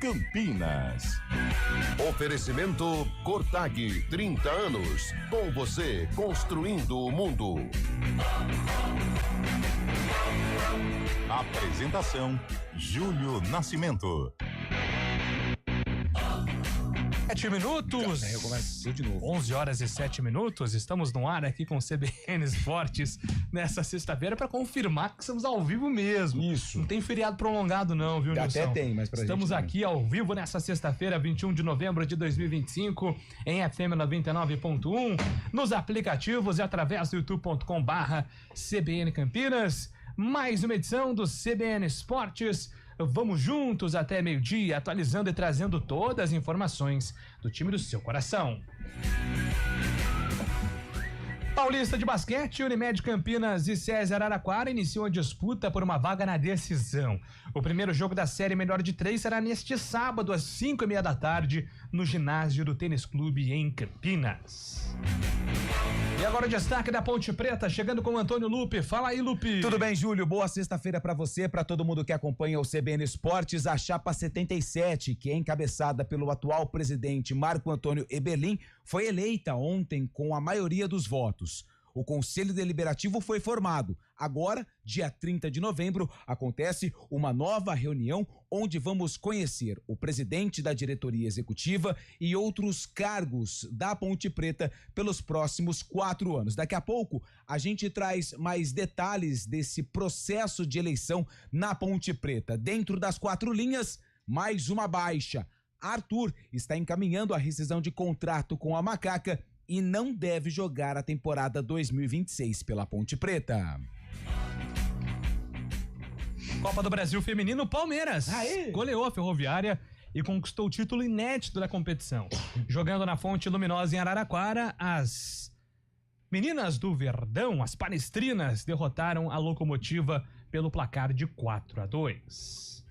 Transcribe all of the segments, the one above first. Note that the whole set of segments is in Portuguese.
Campinas. Oferecimento Cortag, 30 anos, com você construindo o mundo. Apresentação Júlio Nascimento. 7 minutos. Eu começo de novo. 11 horas e 7 minutos. Estamos no ar aqui com o CBN Esportes nessa sexta-feira para confirmar que estamos ao vivo mesmo. Isso. Não tem feriado prolongado não, viu, Nilson? Até tem, mas pra Estamos gente aqui ao vivo nessa sexta-feira, 21 de novembro de 2025, em FM 99.1, nos aplicativos e através do youtube.com/CBN Campinas. Mais uma edição do CBN Esportes. Vamos juntos até meio-dia, atualizando e trazendo todas as informações do time do seu coração. Paulista de basquete, Unimed Campinas e César Araraquara iniciam a disputa por uma vaga na decisão. O primeiro jogo da série melhor de 3 será neste sábado, às 5:30 da tarde, no ginásio do Tênis Clube em Campinas. E agora o destaque da Ponte Preta, chegando com o Antônio Lupe. Fala aí, Lupe. Tudo bem, Júlio? Boa sexta-feira pra você, pra todo mundo que acompanha o CBN Esportes. A Chapa 77, que é encabeçada pelo atual presidente Marco Antônio Eberlin, foi eleita ontem com a maioria dos votos. O Conselho Deliberativo foi formado. Agora, dia 30 de novembro, acontece uma nova reunião onde vamos conhecer o presidente da diretoria executiva e outros cargos da Ponte Preta pelos próximos 4 anos. Daqui a pouco, a gente traz mais detalhes desse processo de eleição na Ponte Preta. Dentro das 4 linhas, mais uma baixa. Arthur está encaminhando a rescisão de contrato com a Macaca e não deve jogar a temporada 2026 pela Ponte Preta. Copa do Brasil Feminino, Palmeiras goleou a Ferroviária e conquistou o título inédito da competição. Jogando na Fonte Luminosa em Araraquara, as meninas do Verdão, as palestrinas, derrotaram a Locomotiva pelo placar de 4-2.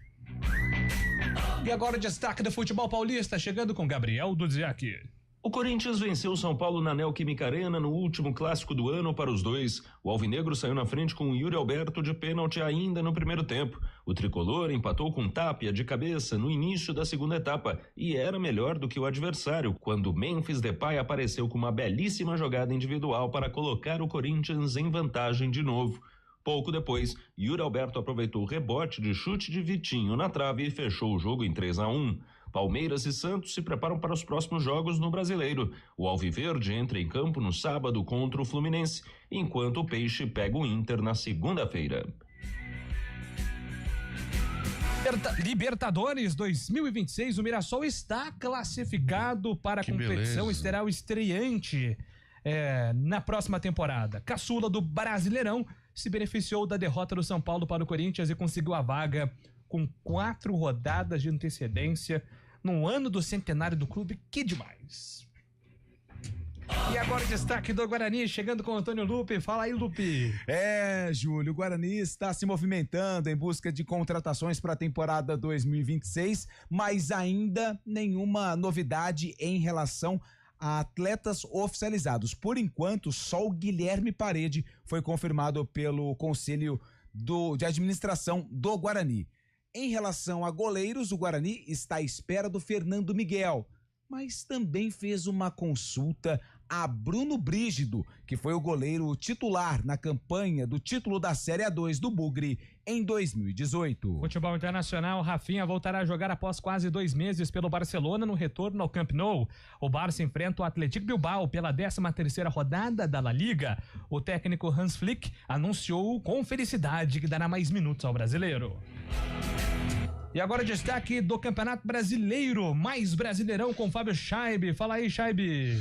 E agora o destaque do futebol paulista, chegando com Gabriel Dudziak. O Corinthians venceu o São Paulo na Neoquímica Arena no último clássico do ano para os dois. O alvinegro saiu na frente com o Yuri Alberto de pênalti ainda no primeiro tempo. O tricolor empatou com Tapia de cabeça no início da segunda etapa e era melhor do que o adversário quando Memphis Depay apareceu com uma belíssima jogada individual para colocar o Corinthians em vantagem de novo. Pouco depois, Yuri Alberto aproveitou o rebote de chute de Vitinho na trave e fechou o jogo em 3-1. Palmeiras e Santos se preparam para os próximos jogos no Brasileiro. O Alviverde entra em campo no sábado contra o Fluminense, enquanto o Peixe pega o Inter na segunda-feira. Libertadores 2026, o Mirassol está classificado para a competição e será o estreante na próxima temporada. Caçula do Brasileirão se beneficiou da derrota do São Paulo para o Corinthians e conseguiu a vaga com 4 rodadas de antecedência no ano do centenário do clube. Que demais! E agora o destaque do Guarani, chegando com o Antônio Lupe. Fala aí, Lupe. Júlio, o Guarani está se movimentando em busca de contratações para a temporada 2026, mas ainda nenhuma novidade em relação a atletas oficializados. Por enquanto, só o Guilherme Parede foi confirmado pelo Conselho de Administração do Guarani. Em relação a goleiros, o Guarani está à espera do Fernando Miguel, mas também fez uma consulta a Bruno Brígido, que foi o goleiro titular na campanha do título da Série A2 do Bugre em 2018. Futebol internacional, Rafinha voltará a jogar após quase 2 meses pelo Barcelona no retorno ao Camp Nou. O Barça enfrenta o Athletic Bilbao pela 13ª rodada da La Liga. O técnico Hans Flick anunciou com felicidade que dará mais minutos ao brasileiro. E agora destaque do Campeonato Brasileiro, mais Brasileirão com Fábio Scheibe. Fala aí, Scheibe.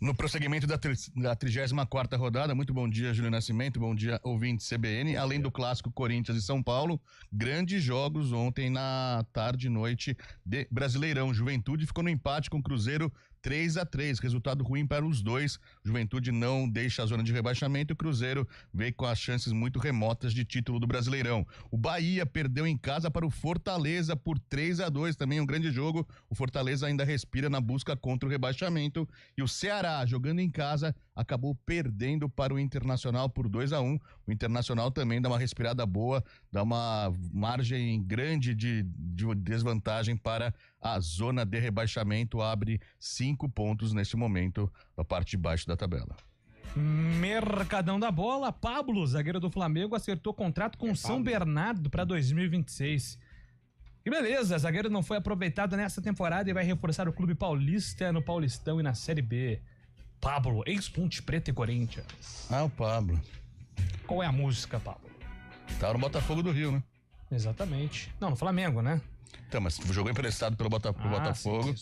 No prosseguimento da 34ª rodada, muito bom dia, Júlio Nascimento, bom dia, ouvinte CBN. Além do clássico Corinthians e São Paulo, grandes jogos ontem na tarde e noite de Brasileirão. Juventude ficou no empate com o Cruzeiro 3-3, resultado ruim para os dois. Juventude não deixa a zona de rebaixamento e o Cruzeiro veio com as chances muito remotas de título do Brasileirão. O Bahia perdeu em casa para o Fortaleza por 3-2, também um grande jogo. O Fortaleza ainda respira na busca contra o rebaixamento e o Ceará, jogando em casa, acabou perdendo para o Internacional por 2-1. O Internacional também dá uma respirada boa, dá uma margem grande de desvantagem para a zona de rebaixamento, abre 5 pontos neste momento da parte de baixo da tabela. Mercadão da bola, Pablo, zagueiro do Flamengo, acertou contrato com o São Bernardo para 2026. Que beleza, zagueiro não foi aproveitado nessa temporada e vai reforçar o clube paulista no Paulistão e na Série B. Pablo, ex-Ponte Preta e Corinthians. Ah, o Pablo. Qual é a música, Pablo? Tá no Botafogo do Rio, né? Exatamente. Não, no Flamengo, né? Então, mas jogou emprestado pelo Botafogo.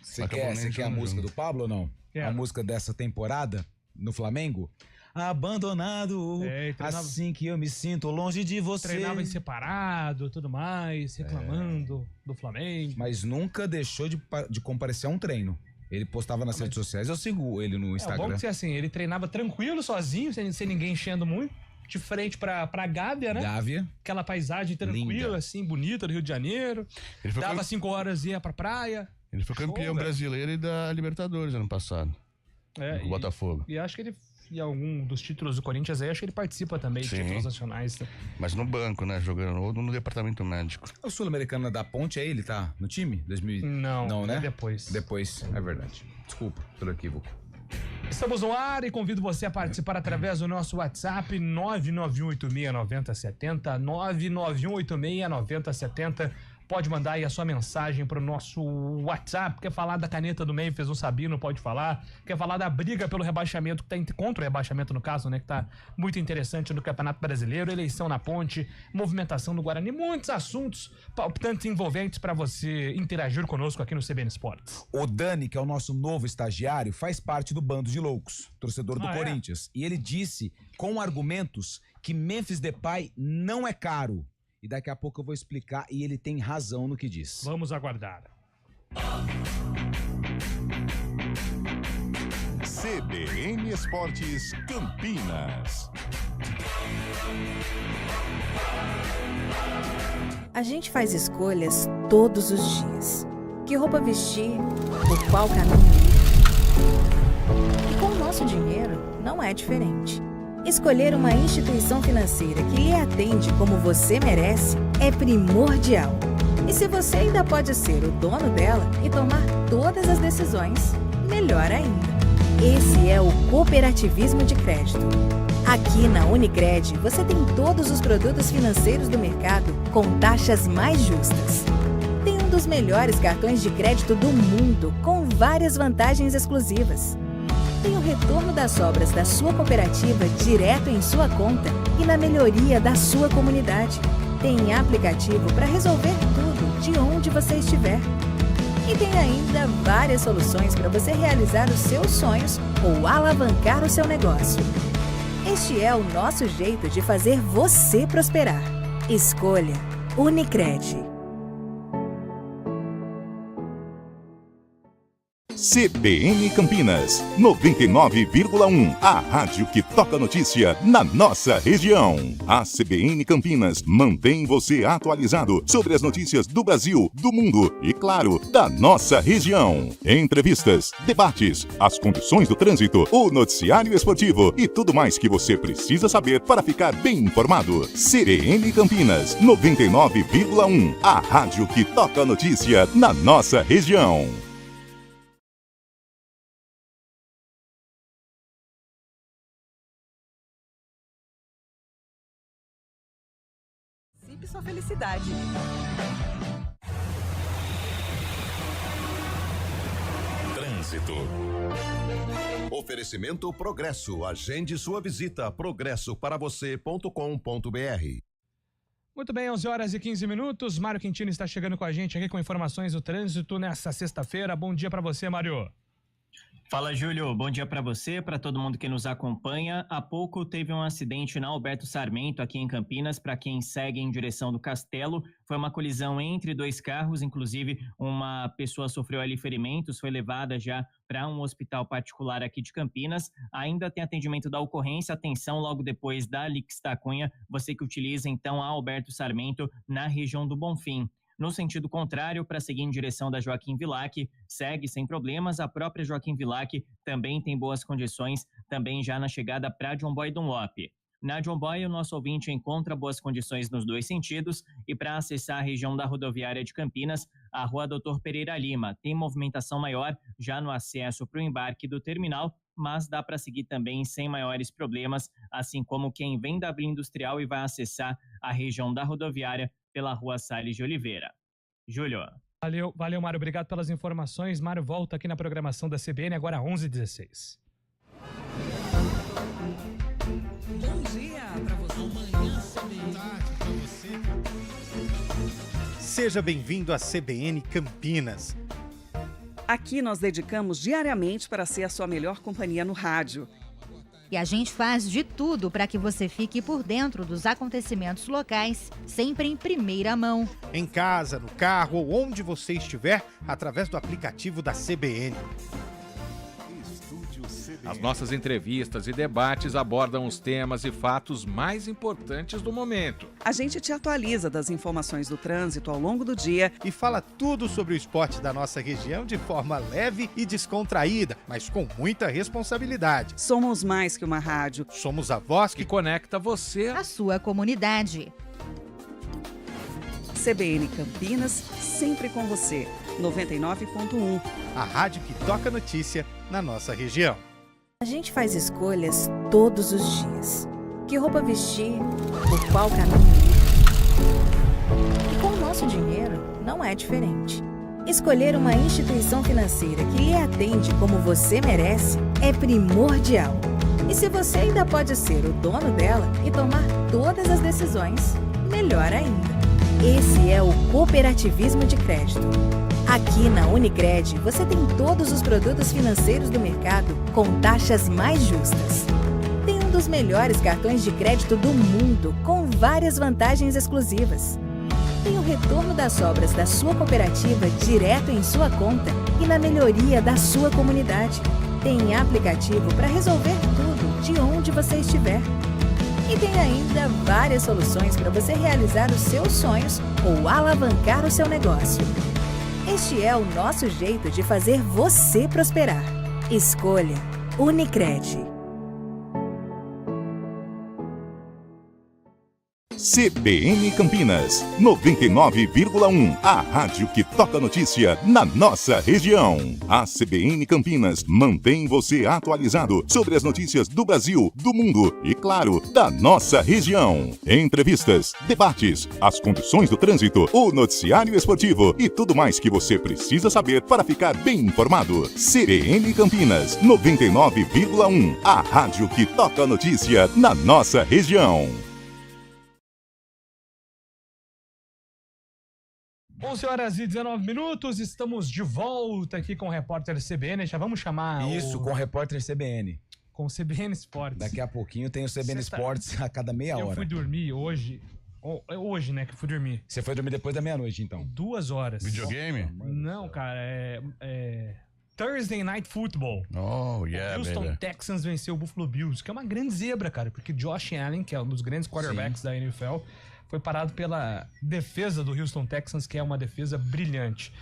Você quer a música do Pablo ou não? Quero. A música dessa temporada no Flamengo? Abandonado, assim que eu me sinto longe de você. Treinava em separado, tudo mais, reclamando do Flamengo. Mas nunca deixou de comparecer a um treino. Ele postava nas redes sociais, eu sigo ele no Instagram. É bom que assim, ele treinava tranquilo, sozinho, sem ninguém enchendo muito, de frente pra Gávea, né? Gávea. Aquela paisagem tranquila, Linda. assim, bonita do Rio de Janeiro. Dava 5 horas e ia pra praia. Ele foi campeão brasileiro e da Libertadores ano passado. Com o Botafogo. E acho que ele, em algum dos títulos do Corinthians aí, acho que ele participa também de títulos nacionais. Né? Mas no banco, né? Jogando, ou no departamento médico. O Sul-Americano da Ponte, ele tá no time? 2000... Não, né? Depois. Depois, é verdade. Desculpa pelo equívoco. Estamos no ar e convido você a participar através do nosso WhatsApp 991869070, 991869070. Pode mandar aí a sua mensagem pro nosso WhatsApp. Quer falar da caneta do Memphis, o Sabino, pode falar. Quer falar da briga pelo rebaixamento, que tá contra o rebaixamento no caso, né? Que tá muito interessante no Campeonato Brasileiro, eleição na Ponte, movimentação no Guarani, muitos assuntos palpitantes e envolventes para você interagir conosco aqui no CBN Esportes. O Dani, que é o nosso novo estagiário, faz parte do bando de loucos, torcedor do Corinthians. E ele disse, com argumentos, que Memphis Depay não é caro. E daqui a pouco eu vou explicar e ele tem razão no que diz. Vamos aguardar. CBN Esportes Campinas. A gente faz escolhas todos os dias. Que roupa vestir, por qual caminho ir. E com o nosso dinheiro não é diferente. Escolher uma instituição financeira que lhe atende como você merece é primordial. E se você ainda pode ser o dono dela e tomar todas as decisões, melhor ainda. Esse é o cooperativismo de crédito. Aqui na Unicred, você tem todos os produtos financeiros do mercado com taxas mais justas. Tem um dos melhores cartões de crédito do mundo, com várias vantagens exclusivas. Tem o retorno das sobras da sua cooperativa direto em sua conta e na melhoria da sua comunidade. Tem aplicativo para resolver tudo de onde você estiver. E tem ainda várias soluções para você realizar os seus sonhos ou alavancar o seu negócio. Este é o nosso jeito de fazer você prosperar. Escolha Unicred. CBN Campinas, 99,1. A rádio que toca notícia na nossa região. A CBN Campinas mantém você atualizado sobre as notícias do Brasil, do mundo e, claro, da nossa região. Entrevistas, debates, as condições do trânsito, o noticiário esportivo e tudo mais que você precisa saber para ficar bem informado. CBN Campinas, 99,1. A rádio que toca notícia na nossa região. Sua felicidade. Trânsito. Oferecimento Progresso. Agende sua visita progressoparavocê.com.br. Muito bem, 11 horas e 15 minutos. Mário Quintino está chegando com a gente aqui com informações do trânsito nessa sexta-feira. Bom dia para você, Mário. Fala, Júlio. Bom dia para você, para todo mundo que nos acompanha. Há pouco teve um acidente na Alberto Sarmento, aqui em Campinas, para quem segue em direção do Castelo. Foi uma colisão entre 2 carros, inclusive uma pessoa sofreu ali ferimentos, foi levada já para um hospital particular aqui de Campinas. Ainda tem atendimento da ocorrência. Atenção, logo depois da Lix da Cunha, você que utiliza então a Alberto Sarmento na região do Bonfim. No sentido contrário, para seguir em direção da Joaquim Vilac, segue sem problemas. A própria Joaquim Vilac também tem boas condições, também já na chegada para John Boy Dunlop. Na John Boy, o nosso ouvinte encontra boas condições nos dois sentidos e para acessar a região da rodoviária de Campinas, a Rua Doutor Pereira Lima tem movimentação maior já no acesso para o embarque do terminal, mas dá para seguir também sem maiores problemas, assim como quem vem da Vila Industrial e vai acessar a região da rodoviária pela Rua Salles de Oliveira. Júlio. Valeu, Mário. Obrigado pelas informações. Mário volta aqui na programação da CBN, agora 11h16. Bom dia para você. Amanhã, tarde para você. Seja bem-vindo à CBN Campinas. Aqui nós dedicamos diariamente para ser a sua melhor companhia no rádio. E a gente faz de tudo para que você fique por dentro dos acontecimentos locais, sempre em primeira mão. Em casa, no carro ou onde você estiver, através do aplicativo da CBN. As nossas entrevistas e debates abordam os temas e fatos mais importantes do momento. A gente te atualiza das informações do trânsito ao longo do dia e fala tudo sobre o esporte da nossa região de forma leve e descontraída, mas com muita responsabilidade. Somos mais que uma rádio. Somos a voz que conecta você à sua comunidade. CBN Campinas, sempre com você. 99.1. A rádio que toca notícia na nossa região. A gente faz escolhas todos os dias. Que roupa vestir, por qual caminho ir. E com o nosso dinheiro não é diferente. Escolher uma instituição financeira que lhe atende como você merece é primordial. E se você ainda pode ser o dono dela e tomar todas as decisões, melhor ainda. Esse é o cooperativismo de crédito. Aqui na Unicred, você tem todos os produtos financeiros do mercado com taxas mais justas. Tem um dos melhores cartões de crédito do mundo, com várias vantagens exclusivas. Tem o retorno das sobras da sua cooperativa direto em sua conta e na melhoria da sua comunidade. Tem aplicativo para resolver tudo de onde você estiver. E tem ainda várias soluções para você realizar os seus sonhos ou alavancar o seu negócio. Este é o nosso jeito de fazer você prosperar. Escolha Unicred. CBN Campinas, 99,1. A rádio que toca notícia na nossa região. A CBN Campinas mantém você atualizado sobre as notícias do Brasil, do mundo e, claro, da nossa região. Entrevistas, debates, as condições do trânsito, o noticiário esportivo e tudo mais que você precisa saber para ficar bem informado. CBN Campinas, 99,1. A rádio que toca notícia na nossa região. 11h19, estamos de volta aqui com o repórter CBN. Já vamos chamar Isso, com o repórter CBN. Com o CBN Sports. Daqui a pouquinho tem o CBN Sports a cada meia hora. Eu fui dormir hoje, né, que eu fui dormir. Você foi dormir depois da meia-noite, então? 2 horas. Videogame? Não, cara, Thursday Night Football. Oh, yeah, o Houston baby. Texans venceu o Buffalo Bills, que é uma grande zebra, cara, porque Josh Allen, que é um dos grandes quarterbacks da NFL, foi parado pela defesa do Houston Texans, que é uma defesa brilhante.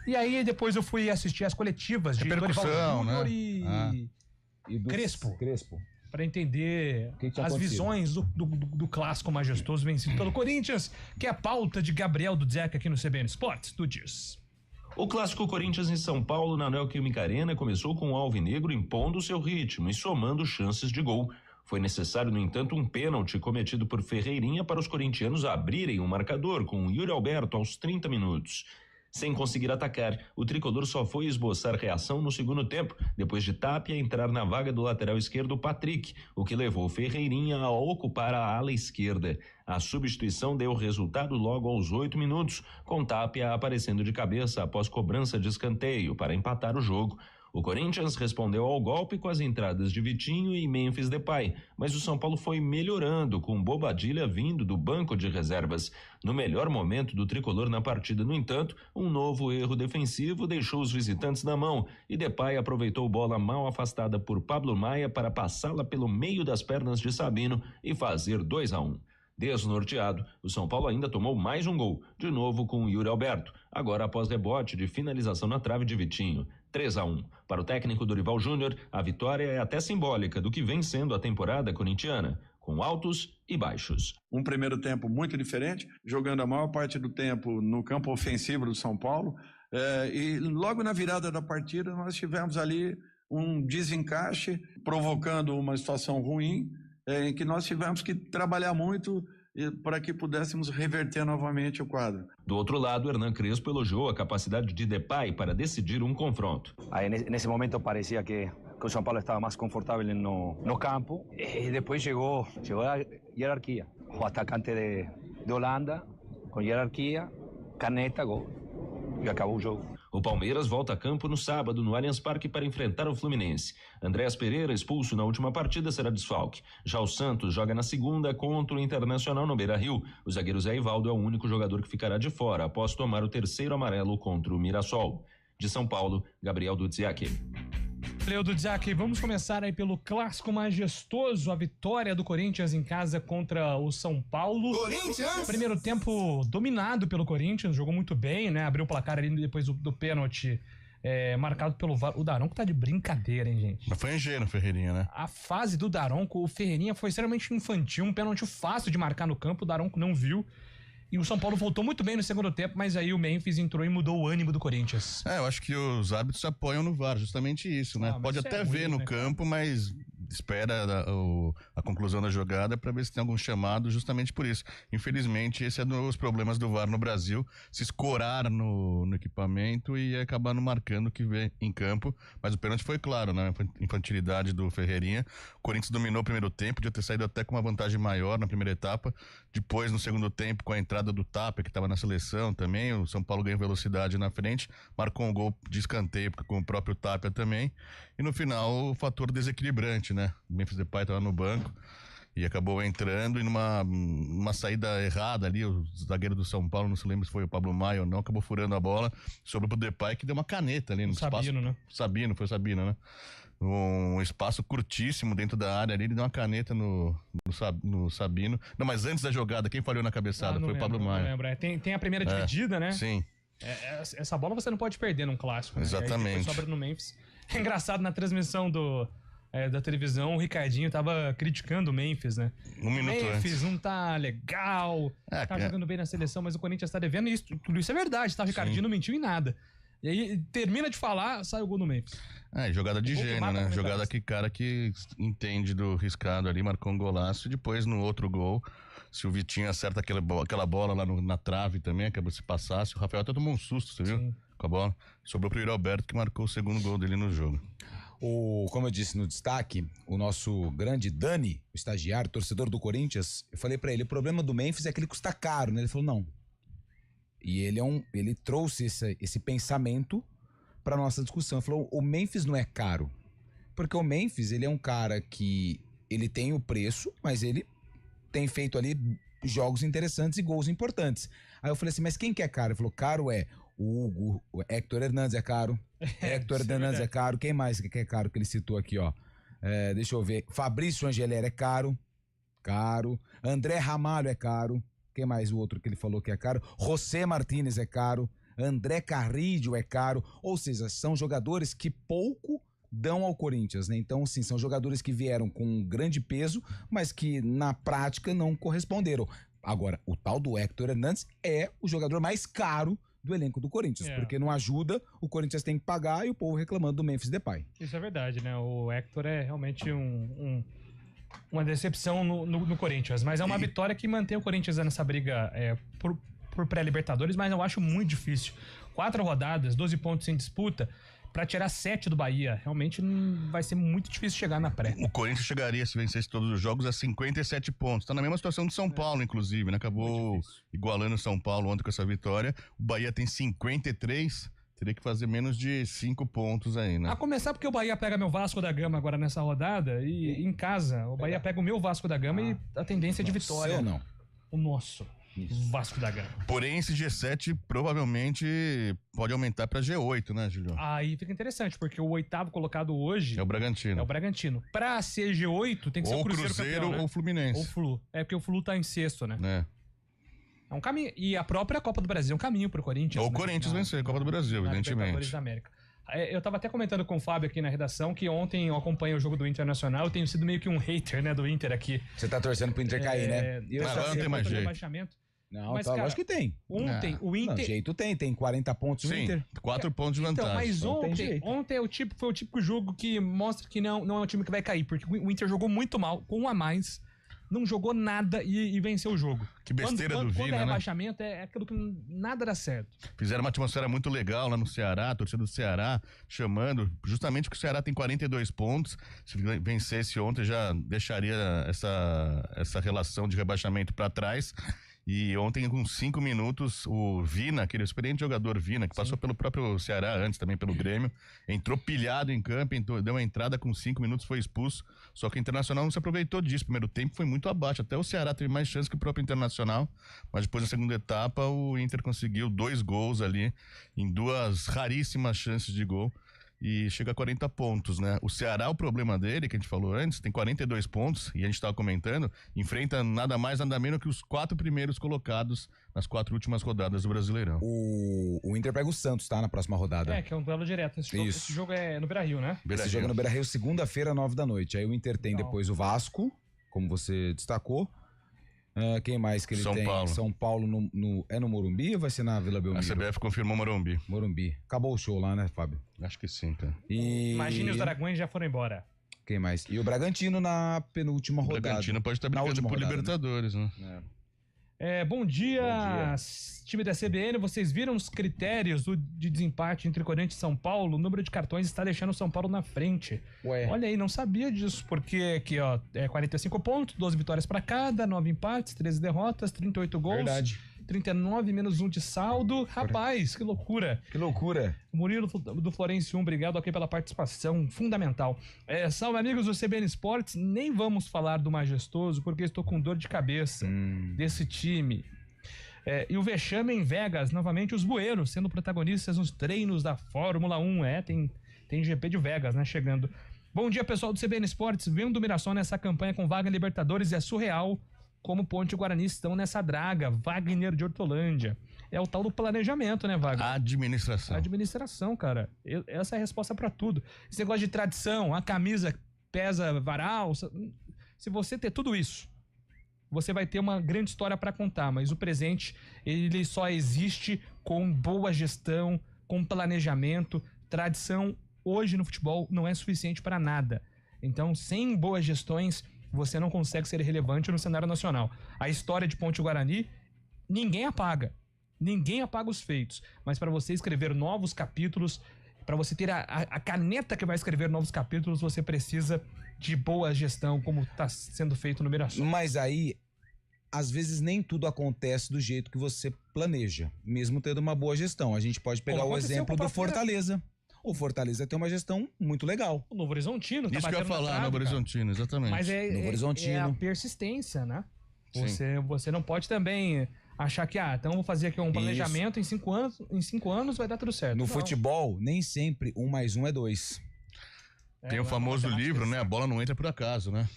E aí depois eu fui assistir as coletivas de Dorival Júnior e Crespo. Para entender as visões do clássico majestoso vencido pelo Corinthians, que é a pauta de Gabriel Dudzek aqui no CBN Sports. Dudes. O clássico Corinthians em São Paulo, na Neoquímica Arena, começou com o Alvinegro impondo seu ritmo e somando chances de gol. Foi necessário, no entanto, um pênalti cometido por Ferreirinha para os corintianos abrirem o marcador com Yuri Alberto aos 30 minutos. Sem conseguir atacar, o tricolor só foi esboçar reação no segundo tempo, depois de Tapia entrar na vaga do lateral esquerdo Patrick, o que levou Ferreirinha a ocupar a ala esquerda. A substituição deu resultado logo aos 8 minutos, com Tapia aparecendo de cabeça após cobrança de escanteio para empatar o jogo. O Corinthians respondeu ao golpe com as entradas de Vitinho e Memphis Depay, mas o São Paulo foi melhorando, com Bobadilla vindo do banco de reservas. No melhor momento do tricolor na partida, no entanto, um novo erro defensivo deixou os visitantes na mão e Depay aproveitou bola mal afastada por Pablo Maia para passá-la pelo meio das pernas de Sabino e fazer 2-1. Desnorteado, o São Paulo ainda tomou mais um gol, de novo com o Yuri Alberto, agora após rebote de finalização na trave de Vitinho. 3-1. Para o técnico Dorival Júnior, a vitória é até simbólica do que vem sendo a temporada corintiana, com altos e baixos. Um primeiro tempo muito diferente, jogando a maior parte do tempo no campo ofensivo do São Paulo, e logo na virada da partida nós tivemos ali um desencaixe, provocando uma situação ruim, em que nós tivemos que trabalhar muito para que pudéssemos reverter novamente o quadro. Do outro lado, Hernan Crespo elogiou a capacidade de Depay para decidir um confronto. Nesse momento parecia que o São Paulo estava mais confortável no campo, e depois chegou a hierarquia. O atacante de Holanda, com hierarquia, caneta, gol, e acabou o jogo. O Palmeiras volta a campo no sábado no Allianz Parque para enfrentar o Fluminense. Andréas Pereira, expulso na última partida, será desfalque. Já o Santos joga na segunda contra o Internacional no Beira-Rio. O zagueiro Zé Ivaldo é o único jogador que ficará de fora após tomar o terceiro amarelo contra o Mirassol. De São Paulo, Gabriel Dudziak. Valeu, Dudziak. Vamos começar aí pelo clássico majestoso, a vitória do Corinthians em casa contra o São Paulo. Corinthians! Primeiro tempo dominado pelo Corinthians, jogou muito bem, né? Abriu o placar ali depois do pênalti marcado pelo VAR. O Daronco tá de brincadeira, hein, gente? Mas foi ingênuo, Ferreirinha, né? A fase do Daronco, o Ferreirinha foi extremamente infantil, um pênalti fácil de marcar no campo, o Daronco não viu. E o São Paulo voltou muito bem no segundo tempo, mas aí o Memphis entrou e mudou o ânimo do Corinthians. Eu acho que os árbitros se apoiam no VAR, justamente isso, né? Pode até ver no campo, mas espera a conclusão da jogada para ver se tem algum chamado, justamente por isso. Infelizmente, esse é um dos problemas do VAR no Brasil, se escorar no equipamento e acabar não marcando o que vê em campo. Mas o pênalti foi claro, né? Infantilidade do Ferreirinha. O Corinthians dominou o primeiro tempo, podia ter saído até com uma vantagem maior na primeira etapa. Depois, no segundo tempo, com a entrada do Tapia, que estava na seleção também, o São Paulo ganhou velocidade na frente, marcou um gol de escanteio com o próprio Tapia também. E no final, o fator desequilibrante, né? O Memphis Depay estava no banco e acabou entrando e numa saída errada ali, o zagueiro do São Paulo, não se lembra se foi o Pablo Maia ou não, acabou furando a bola, sobrou pro Depay, que deu uma caneta ali no espaço. Sabino, né? Foi o Sabino, né? Um espaço curtíssimo dentro da área ali, ele deu uma caneta no Sabino. Não, mas antes da jogada, quem falhou na cabeçada? Foi o Pablo Maia. Não lembro. Tem a primeira dividida, né? Sim. Essa bola você não pode perder num clássico, né? Exatamente. Sobra no Memphis. É engraçado, na transmissão da televisão, o Ricardinho tava criticando o Memphis, né? Um minuto Memphis antes. não tá legal, tá jogando bem na seleção, mas o Corinthians tá devendo isso. Tudo isso é verdade, tá? O Ricardinho não mentiu em nada. E aí, termina de falar, sai o gol no Memphis. Jogada de gênio, né? Jogada que cara que entende do riscado ali, marcou um golaço. E depois, no outro gol, se o Vitinho acerta aquela bola lá na trave também, acabou se passasse. O Rafael até tomou um susto, você viu? Com a bola. Sobrou pro Yuri Alberto, que marcou o segundo gol dele no jogo. Como eu disse no destaque, o nosso grande Dani, o estagiário, torcedor do Corinthians, eu falei pra ele, o problema do Memphis é que ele custa caro, né? Ele falou, não. E ele trouxe esse pensamento pra nossa discussão. Ele falou, o Memphis não é caro. Porque o Memphis, ele é um cara que ele tem o preço, mas ele tem feito ali jogos interessantes e gols importantes. Aí eu falei assim, mas quem que é caro? Ele falou, caro é o Hugo, o Héctor Hernandes é caro. Héctor Hernandes é caro. Quem mais que é caro que ele citou aqui, ó? Deixa eu ver. Fabrício Angeler é caro. Caro. André Ramalho é caro. Quem mais o outro que ele falou que é caro? José Martínez é caro. André Carrillo é caro. Ou seja, são jogadores que pouco dão ao Corinthians, né? Então, sim, são jogadores que vieram com um grande peso, mas que na prática não corresponderam. Agora, o tal do Héctor Hernandes é o jogador mais caro do elenco do Corinthians, porque não ajuda, o Corinthians tem que pagar e o povo reclamando do Memphis Depay. Isso é verdade, né? O Héctor é realmente uma decepção no Corinthians, mas é uma vitória que mantém o Corinthians nessa briga por pré-Libertadores, mas eu acho muito difícil. 4 rodadas, 12 pontos sem disputa, pra tirar 7 do Bahia, realmente vai ser muito difícil chegar na pré. O Corinthians chegaria, se vencesse todos os jogos, a 57 pontos. Tá na mesma situação do São Paulo, inclusive, né? Acabou igualando o São Paulo ontem com essa vitória. O Bahia tem 53, teria que fazer menos de 5 pontos aí, né? A começar porque o Bahia pega meu Vasco da Gama agora nessa rodada e em casa, o Bahia pega o meu Vasco da Gama e a tendência é de vitória. Seu não. O nosso. Vasco da Gama. Porém, esse G7 provavelmente pode aumentar para G8, né, Julio? Aí fica interessante, porque o 8º colocado hoje... É o Bragantino. É o Bragantino. Pra ser G8, tem que ser o Cruzeiro campeão, né? ou o Fluminense. Ou o Flu. É porque o Flu tá em sexto, né? É. É um caminho. E a própria Copa do Brasil é um caminho pro Corinthians. Ou o Corinthians vencer a Copa do Brasil, evidentemente. Da América. Eu tava até comentando com o Fábio aqui na redação que ontem eu acompanhei o jogo do Internacional. Eu tenho sido meio que um hater, né, do Inter aqui. Você tá torcendo pro Inter cair, né? Não tem mais jeito. Não, mas, tá, cara, lógico que tem. Ontem, o Inter... Não, jeito tem 40 pontos o Inter. 4 pontos de vantagem. Então, mas ontem foi o típico jogo que mostra que não é um time que vai cair, porque o Inter jogou muito mal, com um a mais, não jogou nada e venceu o jogo. Que besteira do Vina, quando é rebaixamento, é aquilo que nada dá certo. Fizeram uma atmosfera muito legal lá no Ceará, a torcida do Ceará chamando, justamente porque o Ceará tem 42 pontos, se vencesse ontem já deixaria essa relação de rebaixamento para trás. E ontem, com 5 minutos, o Vina, aquele experiente jogador Vina, que passou pelo próprio Ceará antes, também pelo Grêmio, entrou pilhado em campo, deu uma entrada com 5 minutos, foi expulso. Só que o Internacional não se aproveitou disso. O primeiro tempo foi muito abaixo. Até o Ceará teve mais chance que o próprio Internacional. Mas depois da segunda etapa, o Inter conseguiu 2 gols ali, em 2 raríssimas chances de gol. E chega a 40 pontos, né? O Ceará, o problema dele, que a gente falou antes, tem 42 pontos, e a gente estava comentando, enfrenta nada mais, nada menos que os 4 primeiros colocados nas 4 últimas rodadas do Brasileirão. O Inter pega o Santos, tá? Na próxima rodada. Que é um duelo direto. Esse jogo é no Beira-Rio, né? Esse jogo é no Beira-Rio, segunda-feira, 9 da noite. Aí o Inter tem depois o Vasco, como você destacou. Quem mais que ele tem? Paulo. São Paulo no Morumbi ou vai ser na Vila Belmiro? A CBF confirmou Morumbi. Acabou o show lá, né, Fábio? Acho que sim, cara. Imagine os Dragões já foram embora. Quem mais? E o Bragantino na penúltima rodada. O Bragantino pode estar brigando por Libertadores, né? Bom dia, time da CBN. Vocês viram os critérios de desempate entre Corinthians e São Paulo? O número de cartões está deixando o São Paulo na frente. Olha aí, não sabia disso, porque aqui, ó, 45 pontos, 12 vitórias para cada, 9 empates, 13 derrotas, 38 gols. Verdade. 39 menos 1 de saldo. Rapaz, que loucura. Que loucura. Murilo do Florencio 1, obrigado aqui pela participação fundamental. Salve, amigos do CBN Esportes. Nem vamos falar do Majestoso, porque estou com dor de cabeça desse time. E o vexame em Vegas, novamente os bueiros sendo protagonistas nos treinos da Fórmula 1. Tem GP de Vegas, né, chegando. Bom dia, pessoal do CBN Esportes. Vendo o Mirassol nessa campanha com vaga em Libertadores é surreal como Ponte e Guarani estão nessa draga. Wagner de Hortolândia. É o tal do planejamento, né, Wagner? Administração, cara. Essa é a resposta pra tudo. Esse negócio de tradição, a camisa pesa varal. Se você ter tudo isso, você vai ter uma grande história pra contar, mas o presente, ele só existe com boa gestão, com planejamento. Tradição, hoje no futebol, não é suficiente pra nada. Então, sem boas gestões, você não consegue ser relevante no cenário nacional. A história de Ponte Guarani, ninguém apaga. Ninguém apaga os feitos. Mas para você escrever novos capítulos, para você ter a caneta que vai escrever novos capítulos, você precisa de boa gestão, como está sendo feito no Mirassol. Mas aí, às vezes nem tudo acontece do jeito que você planeja, mesmo tendo uma boa gestão. A gente pode pegar o exemplo do Fortaleza. O Fortaleza tem uma gestão muito legal. O Novo Horizontino tá Isso que eu ia falar, Novo Horizontino, exatamente. Mas Novo Horizontino. É a persistência, né? Você não pode também achar que, então vou fazer aqui um planejamento em 5 anos vai dar tudo certo. No futebol, nem sempre 1 mais 1 é 2. Tem o famoso livro, né? A bola não entra por acaso, né?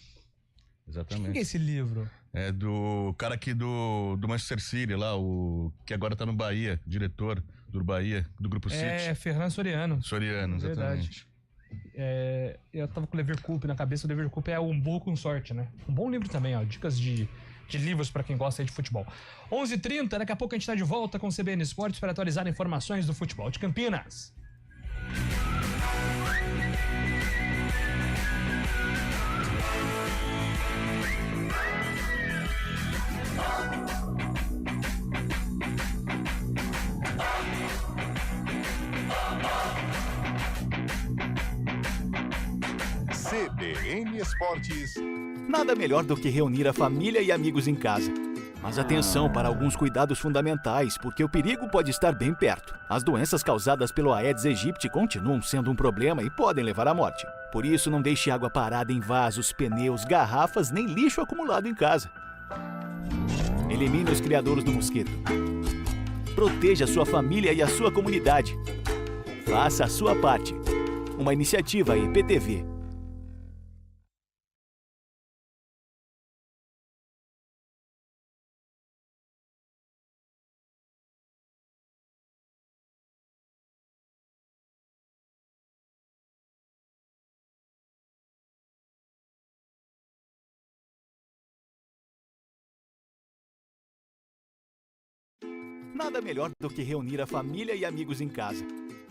Exatamente. O que é esse livro? É do cara aqui do Manchester City lá, o que agora tá no Bahia, diretor do Bahia, do Grupo City. Ferran Soriano. Soriano, exatamente. Eu tava com o Leverkusen na cabeça, o Leverkusen é um burro com sorte, né? Um bom livro também, ó, dicas de livros pra quem gosta de futebol. 11h30, daqui a pouco a gente tá de volta com o CBN Esportes para atualizar informações do futebol de Campinas. CBN Esportes. Nada melhor do que reunir a família e amigos em casa. Mas atenção para alguns cuidados fundamentais, porque o perigo pode estar bem perto. As doenças causadas pelo Aedes aegypti continuam sendo um problema e podem levar à morte. Por isso, não deixe água parada em vasos, pneus, garrafas, nem lixo acumulado em casa. Elimine os criadores do mosquito. Proteja sua família e a sua comunidade. Faça a sua parte. Uma iniciativa IPTV. Nada melhor do que reunir a família e amigos em casa.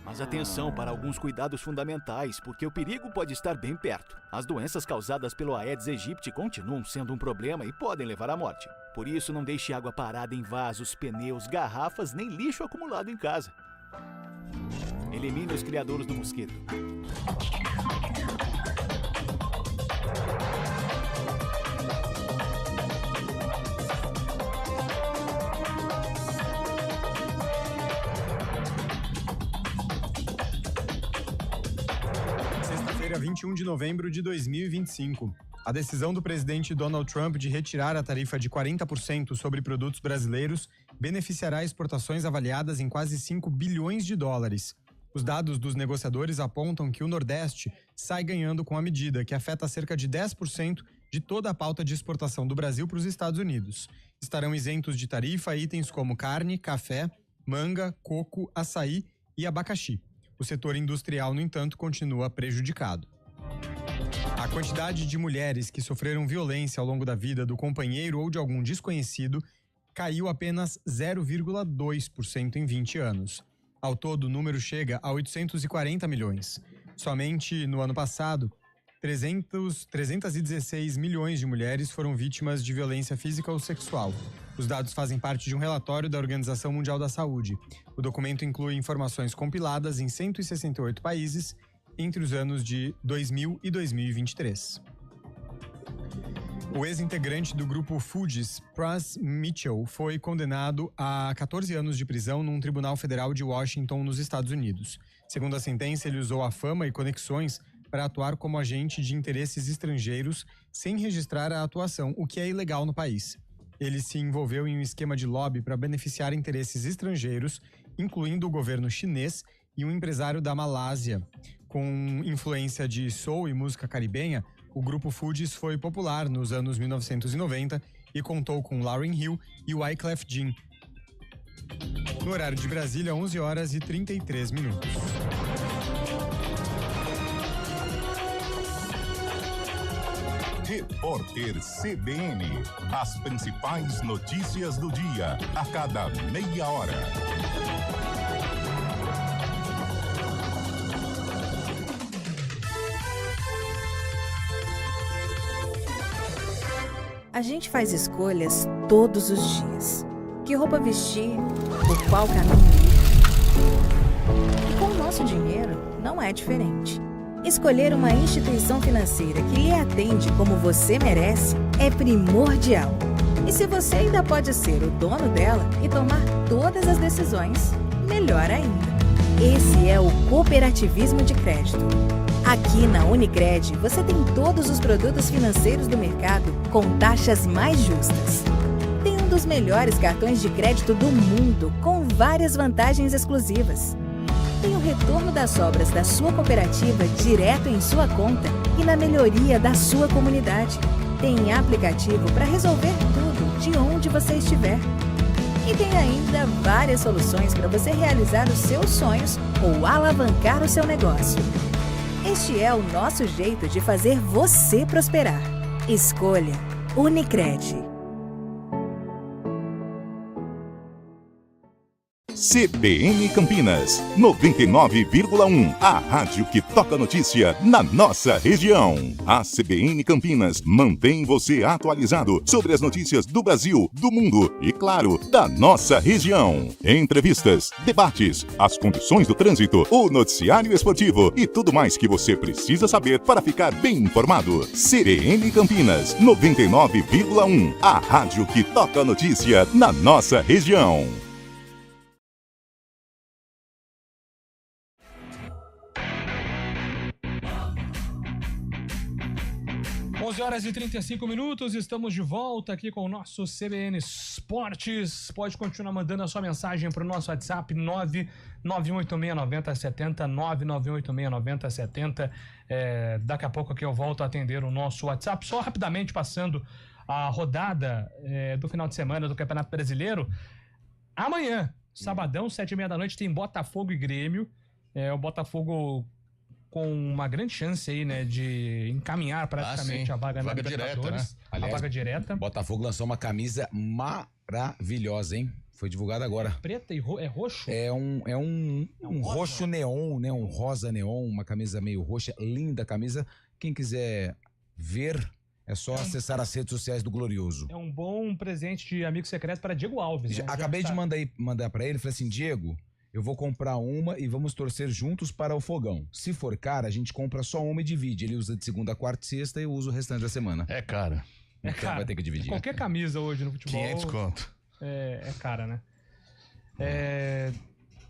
Mas atenção para alguns cuidados fundamentais, porque o perigo pode estar bem perto. As doenças causadas pelo Aedes aegypti continuam sendo um problema e podem levar à morte. Por isso, não deixe água parada em vasos, pneus, garrafas, nem lixo acumulado em casa. Elimine os criadores do mosquito. Sexta-feira, 21 de novembro de 2025. A decisão do presidente Donald Trump de retirar a tarifa de 40% sobre produtos brasileiros beneficiará exportações avaliadas em quase 5 bilhões de dólares. Os dados dos negociadores apontam que o Nordeste sai ganhando com a medida, que afeta cerca de 10% de toda a pauta de exportação do Brasil para os Estados Unidos. Estarão isentos de tarifa itens como carne, café, manga, coco, açaí e abacaxi. O setor industrial, no entanto, continua prejudicado. A quantidade de mulheres que sofreram violência ao longo da vida do companheiro ou de algum desconhecido caiu apenas 0,2% em 20 anos. Ao todo, o número chega a 840 milhões. Somente no ano passado, 316 milhões de mulheres foram vítimas de violência física ou sexual. Os dados fazem parte de um relatório da Organização Mundial da Saúde. O documento inclui informações compiladas em 168 países entre os anos de 2000 e 2023. O ex-integrante do grupo Fugees, Pras Mitchell, foi condenado a 14 anos de prisão num tribunal federal de Washington, nos Estados Unidos. Segundo a sentença, ele usou a fama e conexões para atuar como agente de interesses estrangeiros sem registrar a atuação, o que é ilegal no país. Ele se envolveu em um esquema de lobby para beneficiar interesses estrangeiros, incluindo o governo chinês e um empresário da Malásia. Com influência de soul e música caribenha, o grupo Fugees foi popular nos anos 1990 e contou com Lauryn Hill e Wyclef Jean. No horário de Brasília, 11 horas e 33 minutos. Repórter CBN. As principais notícias do dia, a cada meia hora. A gente faz escolhas todos os dias. Que roupa vestir, por qual caminho ir. E com o nosso dinheiro, não é diferente. Escolher uma instituição financeira que lhe atende como você merece é primordial. E se você ainda pode ser o dono dela e tomar todas as decisões, melhor ainda. Esse é o cooperativismo de crédito. Aqui na Unicred, você tem todos os produtos financeiros do mercado com taxas mais justas. Tem um dos melhores cartões de crédito do mundo, com várias vantagens exclusivas. Tem o retorno das obras da sua cooperativa direto em sua conta e na melhoria da sua comunidade. Tem aplicativo para resolver tudo de onde você estiver. E tem ainda várias soluções para você realizar os seus sonhos ou alavancar o seu negócio. Este é o nosso jeito de fazer você prosperar. Escolha Unicred. CBN Campinas, 99,1. A rádio que toca notícia na nossa região. A CBN Campinas mantém você atualizado sobre as notícias do Brasil, do mundo e, claro, da nossa região. Entrevistas, debates, as condições do trânsito, o noticiário esportivo e tudo mais que você precisa saber para ficar bem informado. CBN Campinas, 99,1. A rádio que toca notícia na nossa região. 11h35, estamos de volta aqui com o nosso CBN Esportes. Pode continuar mandando a sua mensagem para o nosso WhatsApp 991869070, 991869070. Daqui a pouco aqui eu volto a atender o nosso WhatsApp. Só rapidamente passando a rodada do final de semana do Campeonato Brasileiro. Amanhã, sabadão, 7h30 da noite, tem Botafogo e Grêmio. O Botafogo com uma grande chance aí, né, de encaminhar praticamente a vaga na Libertadores, direta, né? Aliás, a vaga direta. Botafogo lançou uma camisa maravilhosa, hein? Foi divulgada agora. Preta e roxo? É um roxo neon, né? Um rosa neon, uma camisa meio roxa, linda camisa. Quem quiser ver, é só acessar as redes sociais do Glorioso. É um bom presente de amigo secreto para Diego Alves. Né? Acabei de mandar para ele, falei assim, Diego, eu vou comprar uma e vamos torcer juntos para o fogão. Se for cara, a gente compra só uma e divide. Ele usa de segunda, quarta e sexta e eu uso o restante da semana. É cara. Então vai ter que dividir. Qualquer camisa hoje no futebol... 500 conto. É cara, né?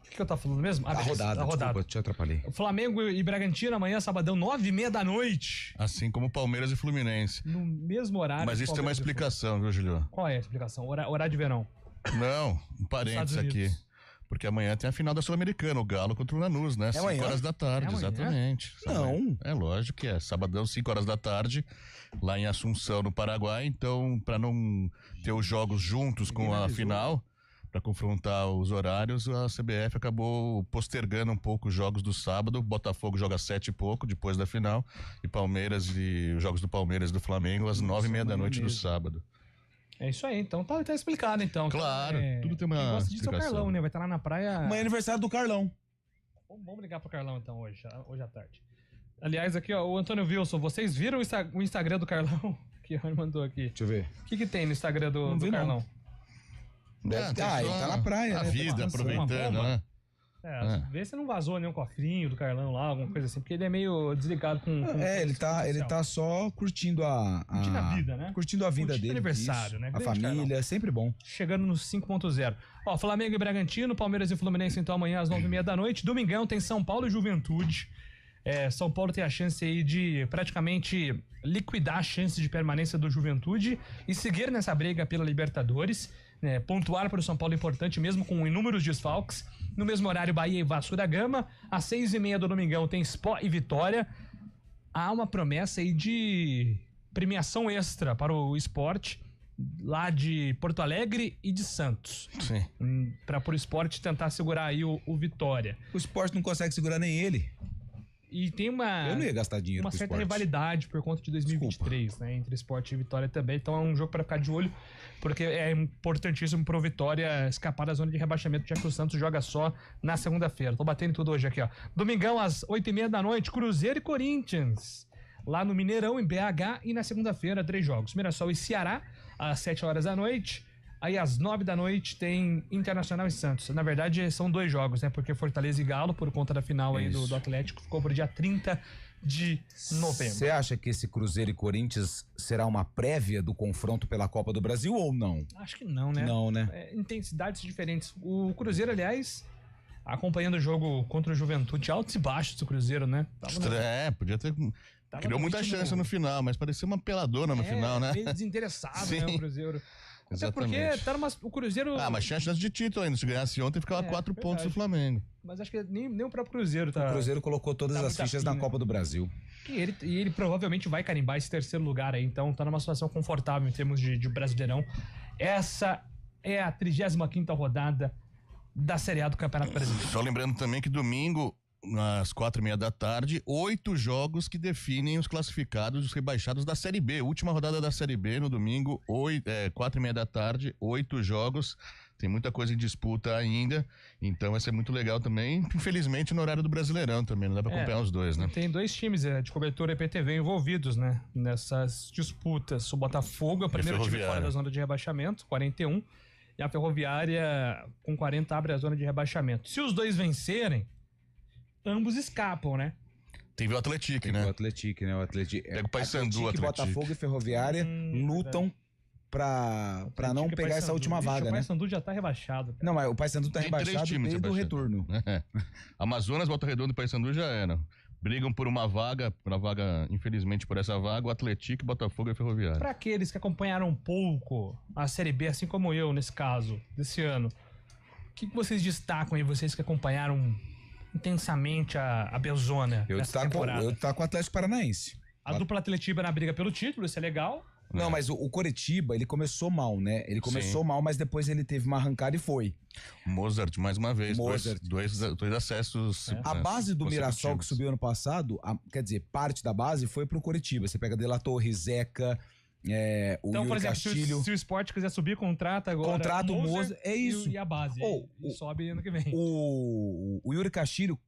O que eu tava falando mesmo? A rodada, desculpa, te atrapalhei. Flamengo e Bragantino amanhã, sabadão, 9h30 da noite. Assim como Palmeiras e Fluminense. No mesmo horário. Mas isso tem uma explicação, viu, Julio? Qual é a explicação? Horário de verão. Não, um parênteses aqui. Porque amanhã tem a final da Sul-Americana, o Galo contra o Lanús, né? 5 horas da tarde, exatamente. Não. É lógico que é. Sabadão, 5 horas da tarde, lá em Assunção, no Paraguai. Então, para não ter os jogos juntos com a final, para confrontar os horários, a CBF acabou postergando um pouco os jogos do sábado. Botafogo joga 7 e pouco, depois da final. E Palmeiras e os jogos do Palmeiras e do Flamengo às 9h30 da noite do sábado. É isso aí, então tá explicado, então. Claro, tudo tem uma quem gosta disso é o explicação. Carlão, né? Vai estar lá na praia... Amanhã é aniversário do Carlão. Vamos ligar pro Carlão, então, hoje à tarde. Aliás, aqui, ó, o Antônio Wilson, vocês viram o Instagram do Carlão? Que ele mandou aqui. Deixa eu ver. O que tem no Instagram do Carlão? Ele tá na praia, a né? vida, aproveitando, né? Vê se não vazou nenhum cofrinho do Carlão lá, alguma coisa assim, porque ele é meio desligado com ele tá só curtindo curtindo a vida, né? Curtindo a vida dele. Aniversário, isso, né? A família, é sempre bom. Chegando no 5.0. Ó, Flamengo e Bragantino, Palmeiras e Fluminense, então amanhã às 9h30 da noite. Domingão tem São Paulo e Juventude. São Paulo tem a chance aí de praticamente liquidar a chance de permanência do Juventude e seguir nessa briga pela Libertadores. Pontuar para o São Paulo é importante, mesmo com inúmeros desfalques. No mesmo horário, Bahia e Vasco da Gama. Às 6h30 do Domingão tem Sport e Vitória. Há uma promessa aí de premiação extra para o Sport, lá de Porto Alegre e de Santos. Sim. Para o Sport tentar segurar aí o Vitória. O Sport não consegue segurar nem ele. E tem uma... Eu não ia gastar dinheiro uma certa rivalidade por conta de 2023, né? Entre Sport e Vitória também. Então é um jogo para ficar de olho, porque é importantíssimo pro Vitória escapar da zona de rebaixamento, já que o Santos joga só na segunda-feira. Tô batendo tudo hoje aqui, ó. Domingão, às 8h30 da noite, Cruzeiro e Corinthians. Lá no Mineirão, em BH. E na segunda-feira, 3 jogos. Mirassol e Ceará, às 7 horas da noite. Aí às 9 da noite tem Internacional e Santos. Na verdade são 2 jogos, né? Porque Fortaleza e Galo, por conta da final aí do Atlético, ficou pro dia 30 de novembro. Você acha que esse Cruzeiro e Corinthians será uma prévia do confronto pela Copa do Brasil ou não? Acho que não, né? Não, né? Intensidades diferentes. O Cruzeiro, aliás, acompanhando o jogo contra o Juventude, altos e baixos do Cruzeiro, né? Podia ter... Criou muita chance no final, mas parecia uma peladona no final, né? Meio desinteressado, né, o Cruzeiro. Exatamente. Até porque o Cruzeiro... mas tinha chance de título ainda. Se ganhasse ontem, ficava 4 pontos do Flamengo. Mas acho que nem o próprio Cruzeiro tá... O Cruzeiro colocou todas as fichas na Copa do Brasil. E ele provavelmente vai carimbar esse 3º lugar aí. Então tá numa situação confortável em termos de Brasileirão. Essa é a 35ª rodada da Série A do Campeonato Brasileiro. Só lembrando também que domingo, às 4h30 da tarde, 8 jogos que definem os classificados, os rebaixados da Série B. Última rodada da Série B no domingo, 4h30 da tarde, 8 jogos. Tem muita coisa em disputa ainda, então vai ser muito legal também. Infelizmente no horário do Brasileirão também, não dá pra acompanhar os dois, né? Tem 2 times de cobertura IPTV envolvidos, né? Nessas disputas. O Botafogo é o primeiro time fora da zona de rebaixamento, 41. E a Ferroviária, com 40, abre a zona de rebaixamento. Se os dois vencerem, ambos escapam, né? Tem o Atlético, né? O Atlético, né? O Atlético. Pega o Paysandu, Botafogo e Ferroviária lutam pra não pegar essa última vaga, né? O Paysandu já tá rebaixado. Não, mas o Paysandu tá rebaixado desde o retorno. Amazonas, Volta Redonda e Paysandu já eram. brigam por uma vaga, infelizmente por essa vaga, o Atlético, Botafogo e Ferroviária. Para aqueles que acompanharam um pouco a Série B, assim como eu, nesse caso, desse ano, o que vocês destacam aí, vocês que acompanharam intensamente a Belzona nessa temporada? Eu destaco o Atlético Paranaense. A dupla Atletiba na briga pelo título, isso é legal. Não, mas o Coritiba, ele começou mal, né? Ele começou mal, mas depois ele teve uma arrancada e foi. Mozart, mais uma vez, dois acessos. A base do Mirassol que subiu ano passado, quer dizer, parte da base foi pro Coritiba. Você pega De La Torre, Zeca, o então, Yuri por exemplo, Castilho. se o Sport quiser subir, contrata agora. Contrata o Mozart, é isso. E a base. E sobe ano que vem. O Yuri Castilho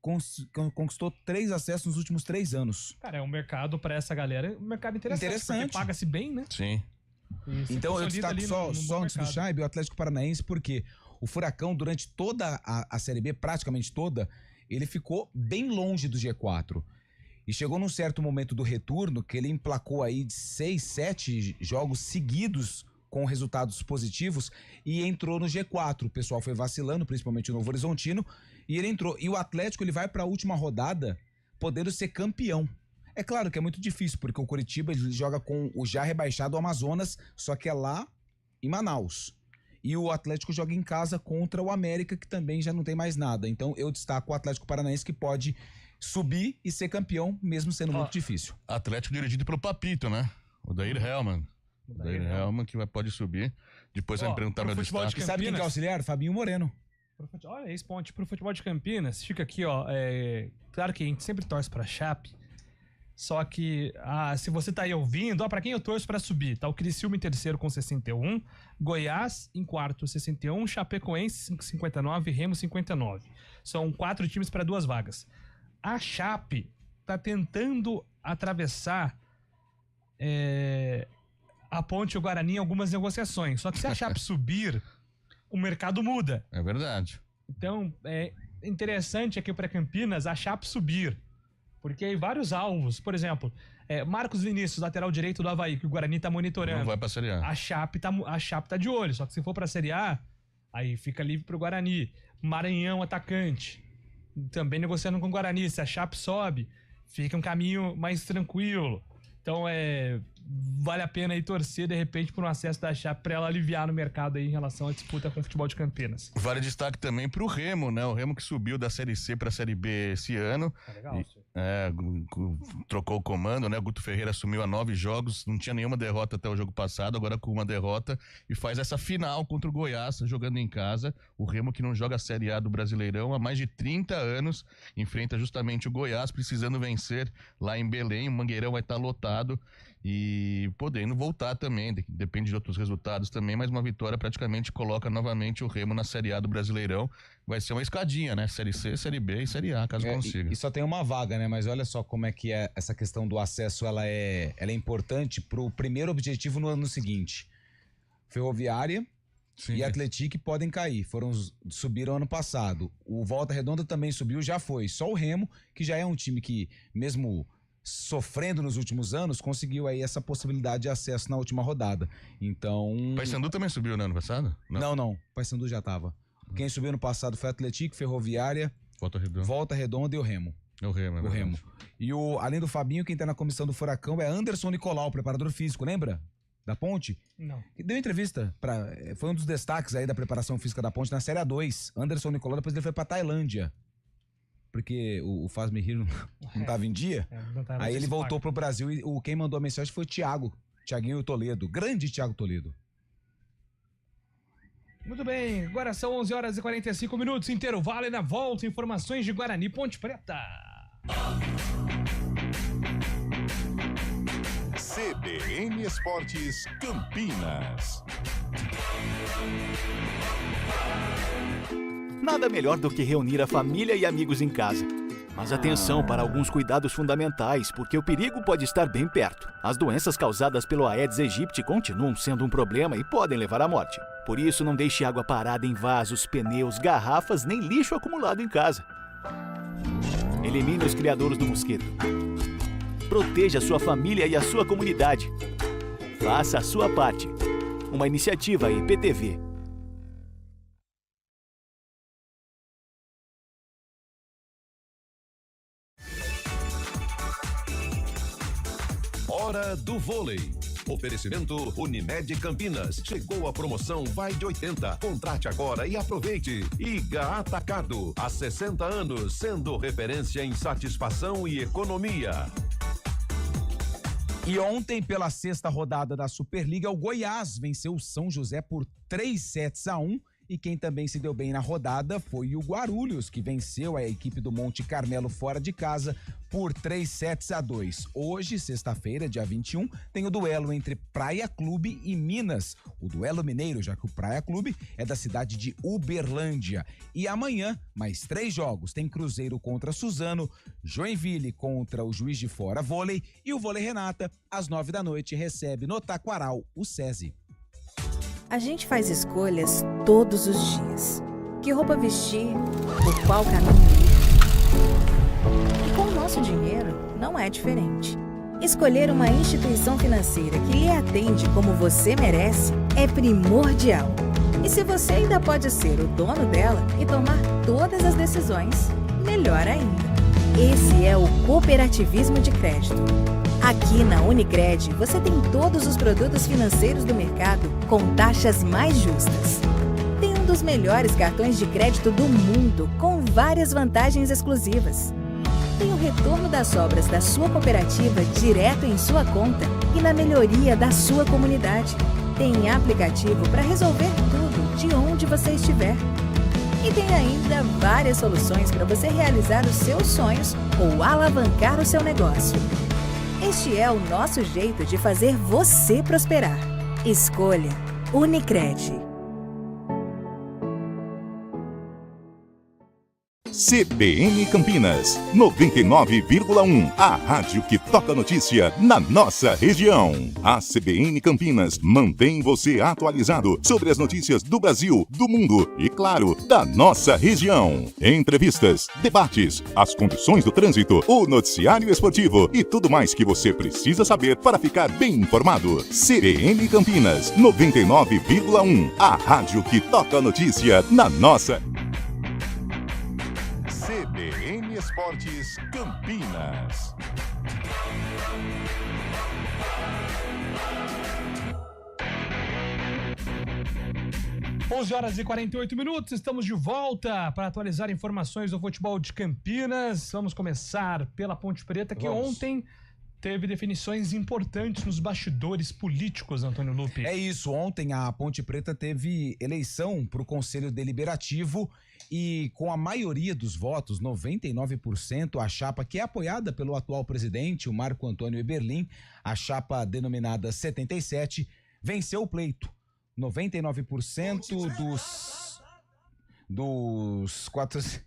conquistou 3 acessos nos últimos 3 anos. Cara, é um mercado pra essa galera, um mercado interessante. Porque paga-se bem, né? Sim. Então eu destaco só antes do Chaib, o Atlético Paranaense, porque o Furacão, durante toda a Série B, praticamente toda, ele ficou bem longe do G4. E chegou num certo momento do retorno que ele emplacou aí de 6, 7 jogos seguidos com resultados positivos e entrou no G4. O pessoal foi vacilando, principalmente o Novo Horizontino, e ele entrou. E o Atlético, ele vai para a última rodada podendo ser campeão. É claro que é muito difícil, porque o Coritiba ele joga com o já rebaixado Amazonas, só que é lá em Manaus. E o Atlético joga em casa contra o América, que também já não tem mais nada. Então eu destaco o Atlético Paranaense, que pode subir e ser campeão, mesmo sendo muito difícil. Atlético dirigido pelo Papito, né? O Daír Hellman. O Daír Hellman que pode subir. Depois vai me perguntar meu destaque. Sabe quem que é auxiliar? Fabinho Moreno. Olha, esse ponte pro futebol de Campinas. Fica aqui, ó. Claro que a gente sempre torce pra Chape. Só que, se você tá aí ouvindo, pra quem eu torço pra subir, tá o Criciúma em terceiro com 61, Goiás em quarto 61, Chapecoense 59, Remo 59. São 4 times para 2 vagas. A Chape tá tentando atravessar a Ponte e o Guarani em algumas negociações. Só que se a Chape subir, o mercado muda. É verdade. Então, é interessante aqui para Campinas a Chape subir. Porque aí vários alvos, por exemplo, Marcos Vinícius, lateral direito do Avaí, que o Guarani tá monitorando. Não vai pra Série A. A Chape tá de olho, só que se for pra Série A, aí fica livre pro Guarani. Maranhão, atacante, também negociando com o Guarani. Se a Chape sobe, fica um caminho mais tranquilo. Então, vale a pena aí torcer, de repente, por um acesso da Chape pra ela aliviar no mercado aí em relação à disputa com o futebol de Campinas. Vale destaque também pro Remo, né? O Remo que subiu da Série C pra Série B esse ano. Legal, trocou o comando, né? O Guto Ferreira assumiu há 9 jogos, não tinha nenhuma derrota até o jogo passado, agora com uma derrota, e faz essa final contra o Goiás, jogando em casa. O Remo que não joga a Série A do Brasileirão há mais de 30 anos, enfrenta justamente o Goiás, precisando vencer lá em Belém. O Mangueirão vai estar lotado e podendo voltar também, depende de outros resultados também, mas uma vitória praticamente coloca novamente o Remo na Série A do Brasileirão. Vai ser uma escadinha, né? Série C, Série B e Série A, caso consiga. E só tem uma vaga, né? Mas olha só como é que essa questão do acesso, ela é importante pro primeiro objetivo no ano seguinte. Ferroviária e Atlético podem cair, subiram ano passado. O Volta Redonda também subiu, já foi. Só o Remo, que já é um time que, mesmo sofrendo nos últimos anos, conseguiu aí essa possibilidade de acesso na última rodada. Então... Paysandu também subiu no ano passado? Não. Paysandu já tava. Quem subiu no passado foi Atlético, Ferroviária, Volta Redonda e o Remo. O Remo. E além do Fabinho, quem tá na comissão do Furacão é Anderson Nicolau, preparador físico, lembra? Da Ponte? Não. Deu entrevista, foi um dos destaques aí da preparação física da Ponte na Série A2. Anderson Nicolau, depois ele foi pra Tailândia. Porque o Faz-me Rir não tava em dia. Aí ele voltou pro Brasil e quem mandou a mensagem foi o Thiaguinho Toledo. Grande Thiago Toledo. Muito bem, agora são 11 horas e 45 minutos, intervalo e na volta, informações de Guarani Ponte Preta. CBN Esportes Campinas. Nada melhor do que reunir a família e amigos em casa. Mas atenção para alguns cuidados fundamentais, porque o perigo pode estar bem perto. As doenças causadas pelo Aedes aegypti continuam sendo um problema e podem levar à morte. Por isso, não deixe água parada em vasos, pneus, garrafas, nem lixo acumulado em casa. Elimine os criadouros do mosquito. Proteja a sua família e a sua comunidade. Faça a sua parte. Uma iniciativa IPTV. Hora do Vôlei. Oferecimento Unimed Campinas. Chegou a promoção Vai de 80. Contrate agora e aproveite. Iga Atacado. Há 60 anos, sendo referência em satisfação e economia. E ontem, pela sexta rodada da Superliga, o Goiás venceu o São José por 3-1. E quem também se deu bem na rodada foi o Guarulhos, que venceu a equipe do Monte Carmelo fora de casa por 3-2. Hoje, sexta-feira, dia 21, tem o duelo entre Praia Clube e Minas. O duelo mineiro, já que o Praia Clube é da cidade de Uberlândia. E amanhã, mais 3 jogos. Tem Cruzeiro contra Suzano, Joinville contra o Juiz de Fora Vôlei e o Vôlei Renata, às 9 da noite, recebe no Taquaral o SESI. A gente faz escolhas todos os dias. Que roupa vestir, por qual caminho ir. E com o nosso dinheiro, não é diferente. Escolher uma instituição financeira que lhe atende como você merece é primordial. E se você ainda pode ser o dono dela e tomar todas as decisões, melhor ainda. Esse é o cooperativismo de crédito. Aqui na Unicred, você tem todos os produtos financeiros do mercado com taxas mais justas. Tem um dos melhores cartões de crédito do mundo, com várias vantagens exclusivas. Tem o retorno das sobras da sua cooperativa direto em sua conta e na melhoria da sua comunidade. Tem aplicativo para resolver tudo de onde você estiver. E tem ainda várias soluções para você realizar os seus sonhos ou alavancar o seu negócio. Este é o nosso jeito de fazer você prosperar. Escolha Unicred. CBN Campinas, 99,1. A rádio que toca notícia na nossa região. A CBN Campinas mantém você atualizado sobre as notícias do Brasil, do mundo e, claro, da nossa região. Entrevistas, debates, as condições do trânsito, o noticiário esportivo e tudo mais que você precisa saber para ficar bem informado. CBN Campinas, 99,1. A rádio que toca notícia na nossa CBN Esportes Campinas. Horas e 48 minutos, estamos de volta para atualizar informações do futebol de Campinas. Vamos começar pela Ponte Preta, que ontem teve definições importantes nos bastidores políticos, Antônio Lupe. É isso, ontem a Ponte Preta teve eleição para o Conselho Deliberativo e com a maioria dos votos, 99%, a chapa que é apoiada pelo atual presidente, o Marco Antônio Eberlin, a chapa denominada 77, venceu o pleito. 99% dos 400...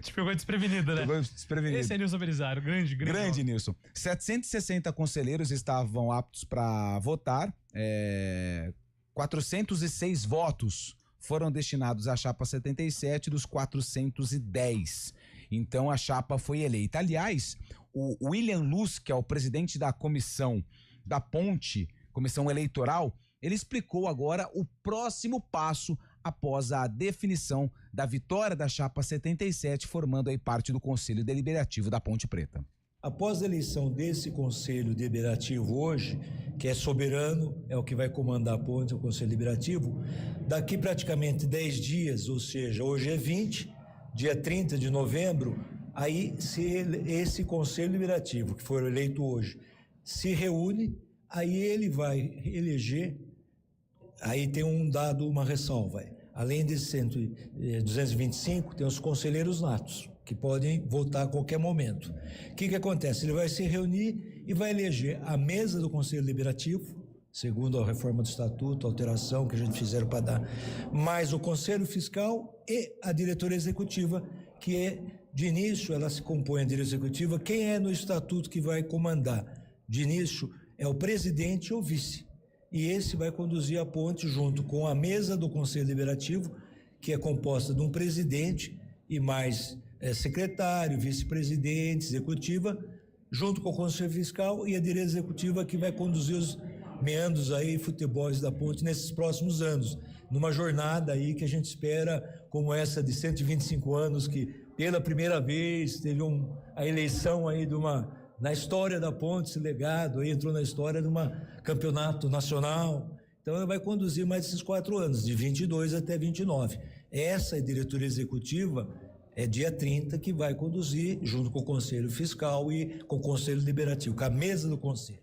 Te pegou desprevenido, né? Pegou desprevenido. Esse é Nilson Belisário, grande Nilson. 760 conselheiros estavam aptos para votar, 406 votos foram destinados à chapa 77 dos 410. Então a chapa foi eleita. Aliás, o William Luz, que é o presidente da comissão da Ponte, comissão eleitoral, ele explicou agora o próximo passo após a definição da vitória da chapa 77, formando aí parte do Conselho Deliberativo da Ponte Preta. Após a eleição desse Conselho Deliberativo hoje, que é soberano, é o que vai comandar a ponte, o Conselho Deliberativo, daqui praticamente 10 dias, ou seja, hoje é 20, dia 30 de novembro, aí esse Conselho Deliberativo, que foi eleito hoje, se reúne, aí ele vai eleger, aí tem um dado, uma ressalva, além desses 225, tem os conselheiros natos, que podem votar a qualquer momento. O que acontece? Ele vai se reunir e vai eleger a mesa do Conselho Deliberativo, segundo a reforma do Estatuto, a alteração que a gente fizeram para dar, mais o Conselho Fiscal e a diretoria executiva, que é, de início, ela se compõe a diretoria executiva. Quem é no Estatuto que vai comandar? De início, é o presidente ou vice. E esse vai conduzir a ponte junto com a mesa do Conselho Deliberativo, que é composta de um presidente e mais secretário, vice-presidente, executiva, junto com o Conselho Fiscal e a diretoria executiva que vai conduzir os meandros aí, futebols da ponte nesses próximos anos, numa jornada aí que a gente espera, como essa de 125 anos, que pela primeira vez teve a eleição aí de na história da Ponte, esse legado aí entrou na história de um campeonato nacional. Então ela vai conduzir mais esses 4 anos, de 22 até 29. Essa diretoria executiva é dia 30 que vai conduzir, junto com o Conselho Fiscal e com o Conselho Deliberativo, com a mesa do Conselho.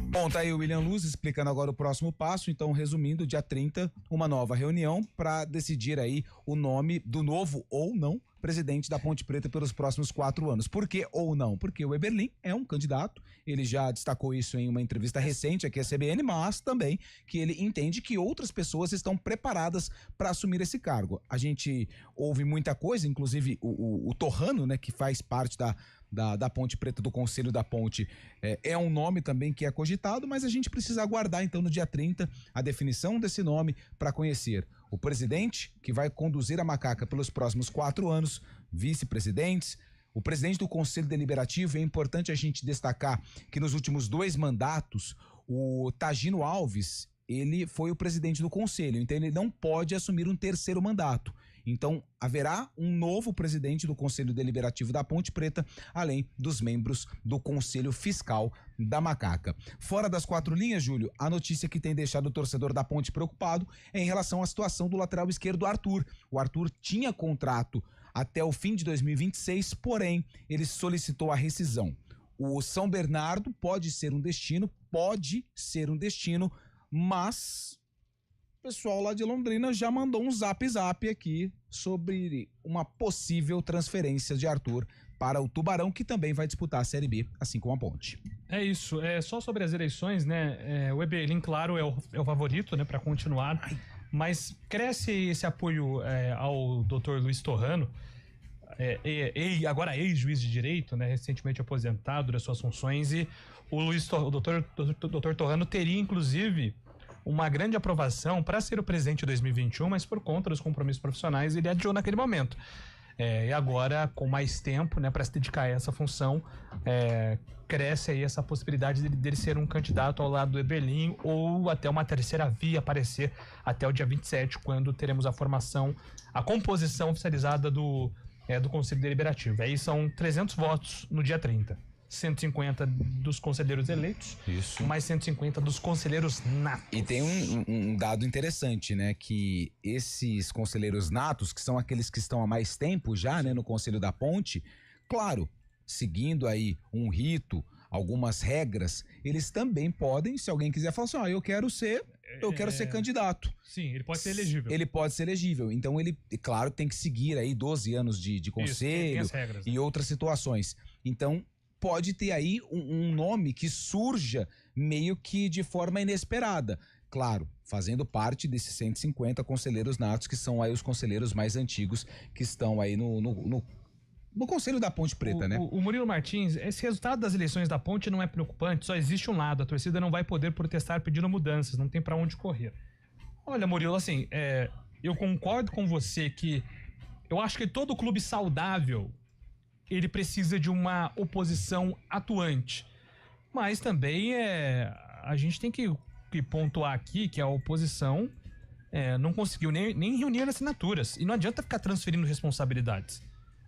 Bom, tá aí o William Luz explicando agora o próximo passo. Então, resumindo, dia 30, uma nova reunião para decidir aí o nome do novo ou não presidente da Ponte Preta pelos próximos 4 anos. Por que ou não? Porque o Eberlin é um candidato, ele já destacou isso em uma entrevista recente aqui à CBN, mas também que ele entende que outras pessoas estão preparadas para assumir esse cargo. A gente ouve muita coisa, inclusive o Torrano, né, que faz parte da Ponte Preta, do Conselho da Ponte, é um nome também que é cogitado, mas a gente precisa aguardar então no dia 30 a definição desse nome para conhecer o presidente que vai conduzir a Macaca pelos próximos 4 anos, vice-presidentes, o presidente do Conselho Deliberativo. É importante a gente destacar que nos últimos 2 mandatos, o Tagino Alves, ele foi o presidente do Conselho, então ele não pode assumir um 3º mandato. Então, haverá um novo presidente do Conselho Deliberativo da Ponte Preta, além dos membros do Conselho Fiscal da Macaca. Fora das 4 linhas, Júlio, a notícia que tem deixado o torcedor da Ponte preocupado é em relação à situação do lateral esquerdo Arthur. O Arthur tinha contrato até o fim de 2026, porém, ele solicitou a rescisão. O São Bernardo pode ser um destino, mas o pessoal lá de Londrina já mandou um zap aqui sobre uma possível transferência de Arthur para o Tubarão, que também vai disputar a Série B, assim como a Ponte. É isso. Só sobre as eleições, né? O Eberlin, claro, é o favorito, né, para continuar. Mas cresce esse apoio ao Dr. Luiz Torrano, agora ex-juiz de direito, né, recentemente aposentado das suas funções, e o Dr. Torrano teria, inclusive, uma grande aprovação para ser o presidente de 2021, mas por conta dos compromissos profissionais ele adiou naquele momento. E agora, com mais tempo, né, para se dedicar a essa função, cresce aí essa possibilidade dele ser um candidato ao lado do Eberlin, ou até uma terceira via aparecer até o dia 27, quando teremos a composição oficializada do Conselho Deliberativo. Aí são 300 votos no dia 30. 150 dos conselheiros eleitos, isso, mais 150 dos conselheiros natos. E tem um dado interessante, né, que esses conselheiros natos, que são aqueles que estão há mais tempo já, né, no Conselho da Ponte, claro, seguindo aí um rito, algumas regras, eles também podem, se alguém quiser falar assim, eu quero ser candidato. Sim, ele pode ser elegível. Ele pode ser elegível. Então ele, claro, tem que seguir aí 12 anos de conselho, tem as regras, né, e outras situações. Então, pode ter aí um nome que surja meio que de forma inesperada. Claro, fazendo parte desses 150 conselheiros natos, que são aí os conselheiros mais antigos que estão aí no Conselho da Ponte Preta, né? O Murilo Martins, esse resultado das eleições da Ponte não é preocupante, só existe um lado, a torcida não vai poder protestar pedindo mudanças, não tem pra onde correr. Olha, Murilo, assim, eu concordo com você que eu acho que todo clube saudável ele precisa de uma oposição atuante. Mas também a gente tem que pontuar aqui que a oposição não conseguiu nem reunir assinaturas. E não adianta ficar transferindo responsabilidades,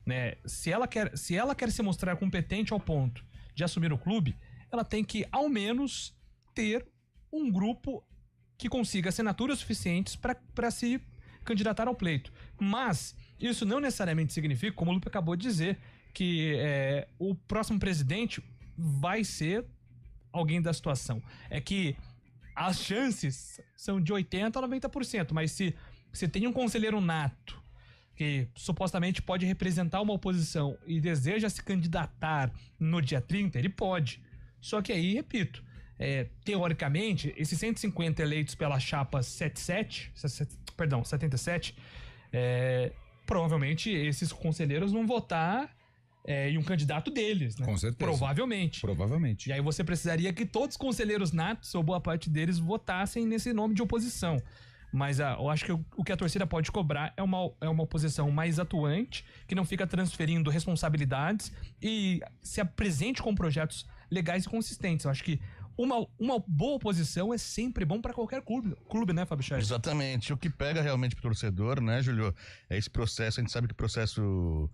né? Se ela quer se mostrar competente ao ponto de assumir o clube, ela tem que, ao menos, ter um grupo que consiga assinaturas suficientes para se candidatar ao pleito. Mas isso não necessariamente significa, como o Lupe acabou de dizer, que o próximo presidente vai ser alguém da situação. É que as chances são de 80% a 90%, mas se tem um conselheiro nato que supostamente pode representar uma oposição e deseja se candidatar no dia 30, ele pode. Só que aí, repito, teoricamente, esses 150 eleitos pela chapa 77, provavelmente esses conselheiros vão votar em um candidato deles, né? Com certeza. Provavelmente. E aí você precisaria que todos os conselheiros natos, ou boa parte deles, votassem nesse nome de oposição. Mas eu acho que o que a torcida pode cobrar é uma oposição mais atuante, que não fica transferindo responsabilidades e se apresente com projetos legais e consistentes. Eu acho que uma boa oposição é sempre bom para qualquer clube, né, Fábio Charles? Exatamente. O que pega realmente pro torcedor, né, Júlio, é esse processo. A gente sabe que o processo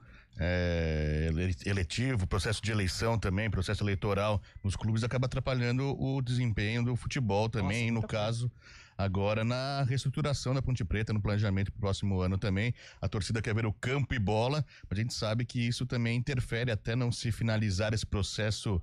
eletivo, processo de eleição também, processo eleitoral nos clubes acaba atrapalhando o desempenho do futebol também, e no caso agora na reestruturação da Ponte Preta, no planejamento para o próximo ano também. A torcida quer ver o campo e bola, mas a gente sabe que isso também interfere até não se finalizar esse processo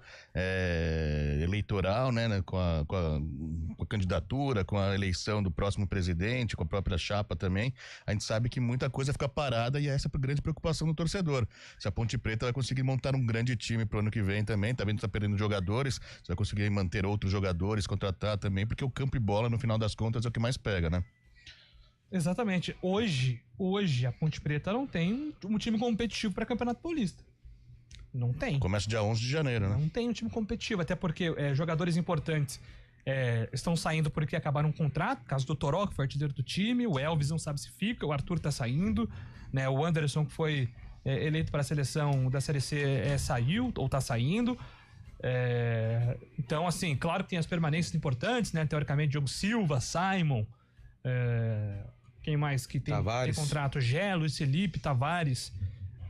eleitoral, né, com a candidatura, com a eleição do próximo presidente, com a própria chapa também. A gente sabe que muita coisa fica parada e essa é a grande preocupação do torcedor. Se a Ponte Preta vai conseguir montar um grande time pro ano que vem também, tá vendo que tá perdendo jogadores, se vai conseguir manter outros jogadores, contratar também, porque o campo e bola, no final das contas, é o que mais pega, né? Exatamente. Hoje a Ponte Preta não tem um time competitivo para Campeonato Paulista. Não tem. Começa dia 11 de janeiro, né? Não tem um time competitivo, até porque jogadores importantes estão saindo porque acabaram um contrato. Caso do Toró, que foi artilheiro do time, o Elvis não sabe se fica, o Arthur tá saindo, né? O Anderson, que foi eleito para a seleção da Série C, saiu ou tá saindo. Então, assim, claro que tem as permanências importantes, né? Teoricamente, Diogo Silva, Simon, quem mais que tem contrato? Gelo, Luiz Felipe, Tavares.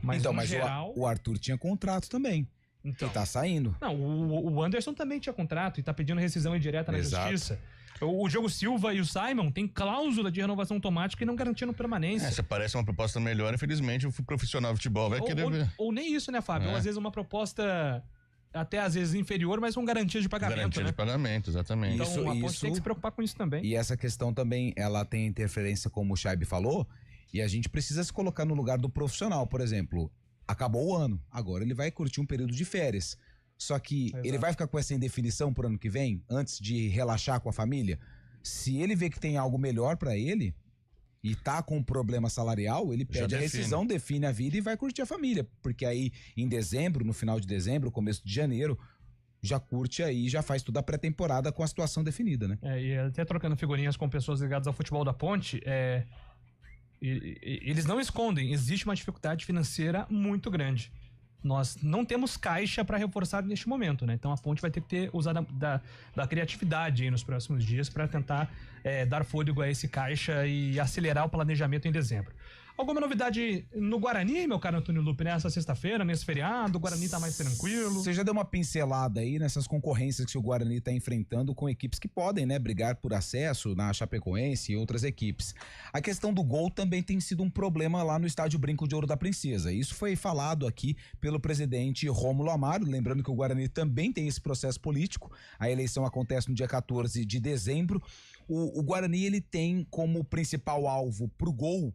Mas então, no geral... o Arthur tinha contrato também. Então, e tá saindo. Não, o Anderson também tinha contrato e tá pedindo rescisão indireta na justiça. O Diogo Silva e o Simon tem cláusula de renovação automática e não garantindo permanência. Essa parece uma proposta melhor, infelizmente o profissional de futebol vai querer ver. Ou nem isso, né, Fábio? Ou às vezes uma proposta até às vezes inferior, mas com garantia de pagamento. Garantia de pagamento, exatamente. Então a Ponte tem que se preocupar com isso também. E essa questão também, ela tem interferência, como o Chaib falou, e a gente precisa se colocar no lugar do profissional. Por exemplo, acabou o ano, agora ele vai curtir um período de férias. Só que ele vai ficar com essa indefinição pro ano que vem, antes de relaxar com a família. Se ele vê que tem algo melhor pra ele e tá com um problema salarial, ele pede a rescisão, define a vida e vai curtir a família. Porque aí, em dezembro, no final de dezembro, começo de janeiro, já curte aí, já faz toda a pré-temporada com a situação definida, né? E até trocando figurinhas com pessoas ligadas ao futebol da Ponte, eles não escondem, existe uma dificuldade financeira muito grande. Nós não temos caixa para reforçar neste momento, né? Então a Ponte vai ter que usar da criatividade aí nos próximos dias para tentar dar fôlego a esse caixa e acelerar o planejamento em dezembro. Alguma novidade no Guarani, meu caro Antônio Lupe, nessa sexta-feira, nesse feriado? O Guarani tá mais tranquilo? Você já deu uma pincelada aí nessas concorrências que o Guarani tá enfrentando com equipes que podem, né, brigar por acesso na Chapecoense e outras equipes. A questão do gol também tem sido um problema lá no estádio Brinco de Ouro da Princesa. Isso foi falado aqui pelo presidente Rômulo Amaro, lembrando que o Guarani também tem esse processo político. A eleição acontece no dia 14 de dezembro. O Guarani, ele tem como principal alvo pro gol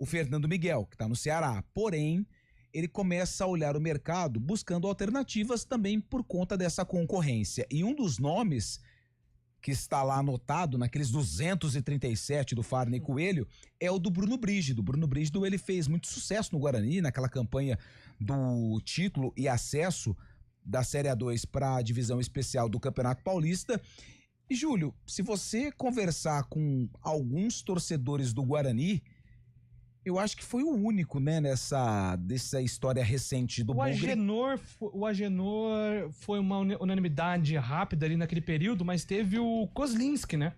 o Fernando Miguel, que está no Ceará. Porém, ele começa a olhar o mercado buscando alternativas também por conta dessa concorrência. E um dos nomes que está lá anotado naqueles 237 do Farney Coelho é o do Bruno Brígido. O Bruno Brígido, ele fez muito sucesso no Guarani, naquela campanha do título e acesso da Série A2 para a divisão especial do Campeonato Paulista. E, Júlio, se você conversar com alguns torcedores do Guarani, eu acho que foi o único, né, dessa história recente do Bugre. O Agenor foi uma unanimidade rápida ali naquele período, mas teve o Kozlinski, né?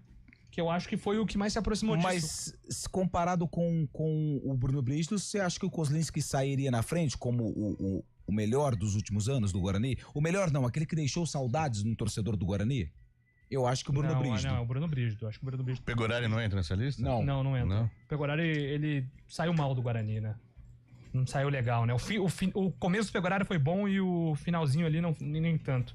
Que eu acho que foi o que mais se aproximou disso. Mas comparado com o Bruno Brígido, você acha que o Kozlinski sairia na frente como o melhor dos últimos anos do Guarani? O melhor não, aquele que deixou saudades no torcedor do Guarani? Eu acho que o Bruno Brígido. Não, o Bruno Brígido. Acho que o Bruno Brígido. Pegorari não entra nessa lista? Não entra. Não. Pegorari, ele saiu mal do Guarani, né? Não saiu legal, né? O começo do Pegorari foi bom e o finalzinho ali nem tanto.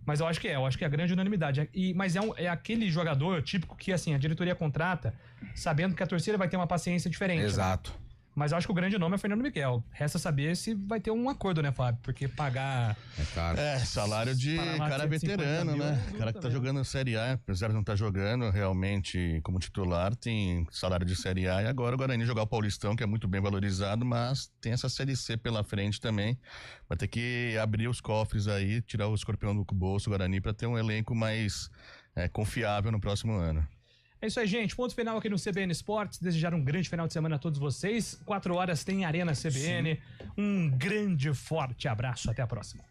Mas eu acho que é a grande unanimidade. Mas é aquele jogador típico que, assim, a diretoria contrata sabendo que a torcida vai ter uma paciência diferente. Exato. Né? Mas eu acho que o grande nome é Fernando Miguel. Resta saber se vai ter um acordo, né, Fábio? Porque pagar... caro. Salário de cara veterano, né? Cara que tá jogando Série A, apesar de não estar jogando realmente como titular, tem salário de Série A. E agora o Guarani jogar o Paulistão, que é muito bem valorizado, mas tem essa Série C pela frente também. Vai ter que abrir os cofres aí, tirar o escorpião do bolso, o Guarani, para ter um elenco mais confiável no próximo ano. É isso aí, gente. Ponto final aqui no CBN Esportes. Desejar um grande final de semana a todos vocês. 4 horas tem Arena CBN. Sim. Um grande, forte abraço. Até a próxima.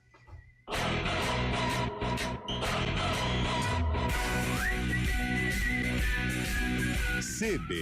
CBN.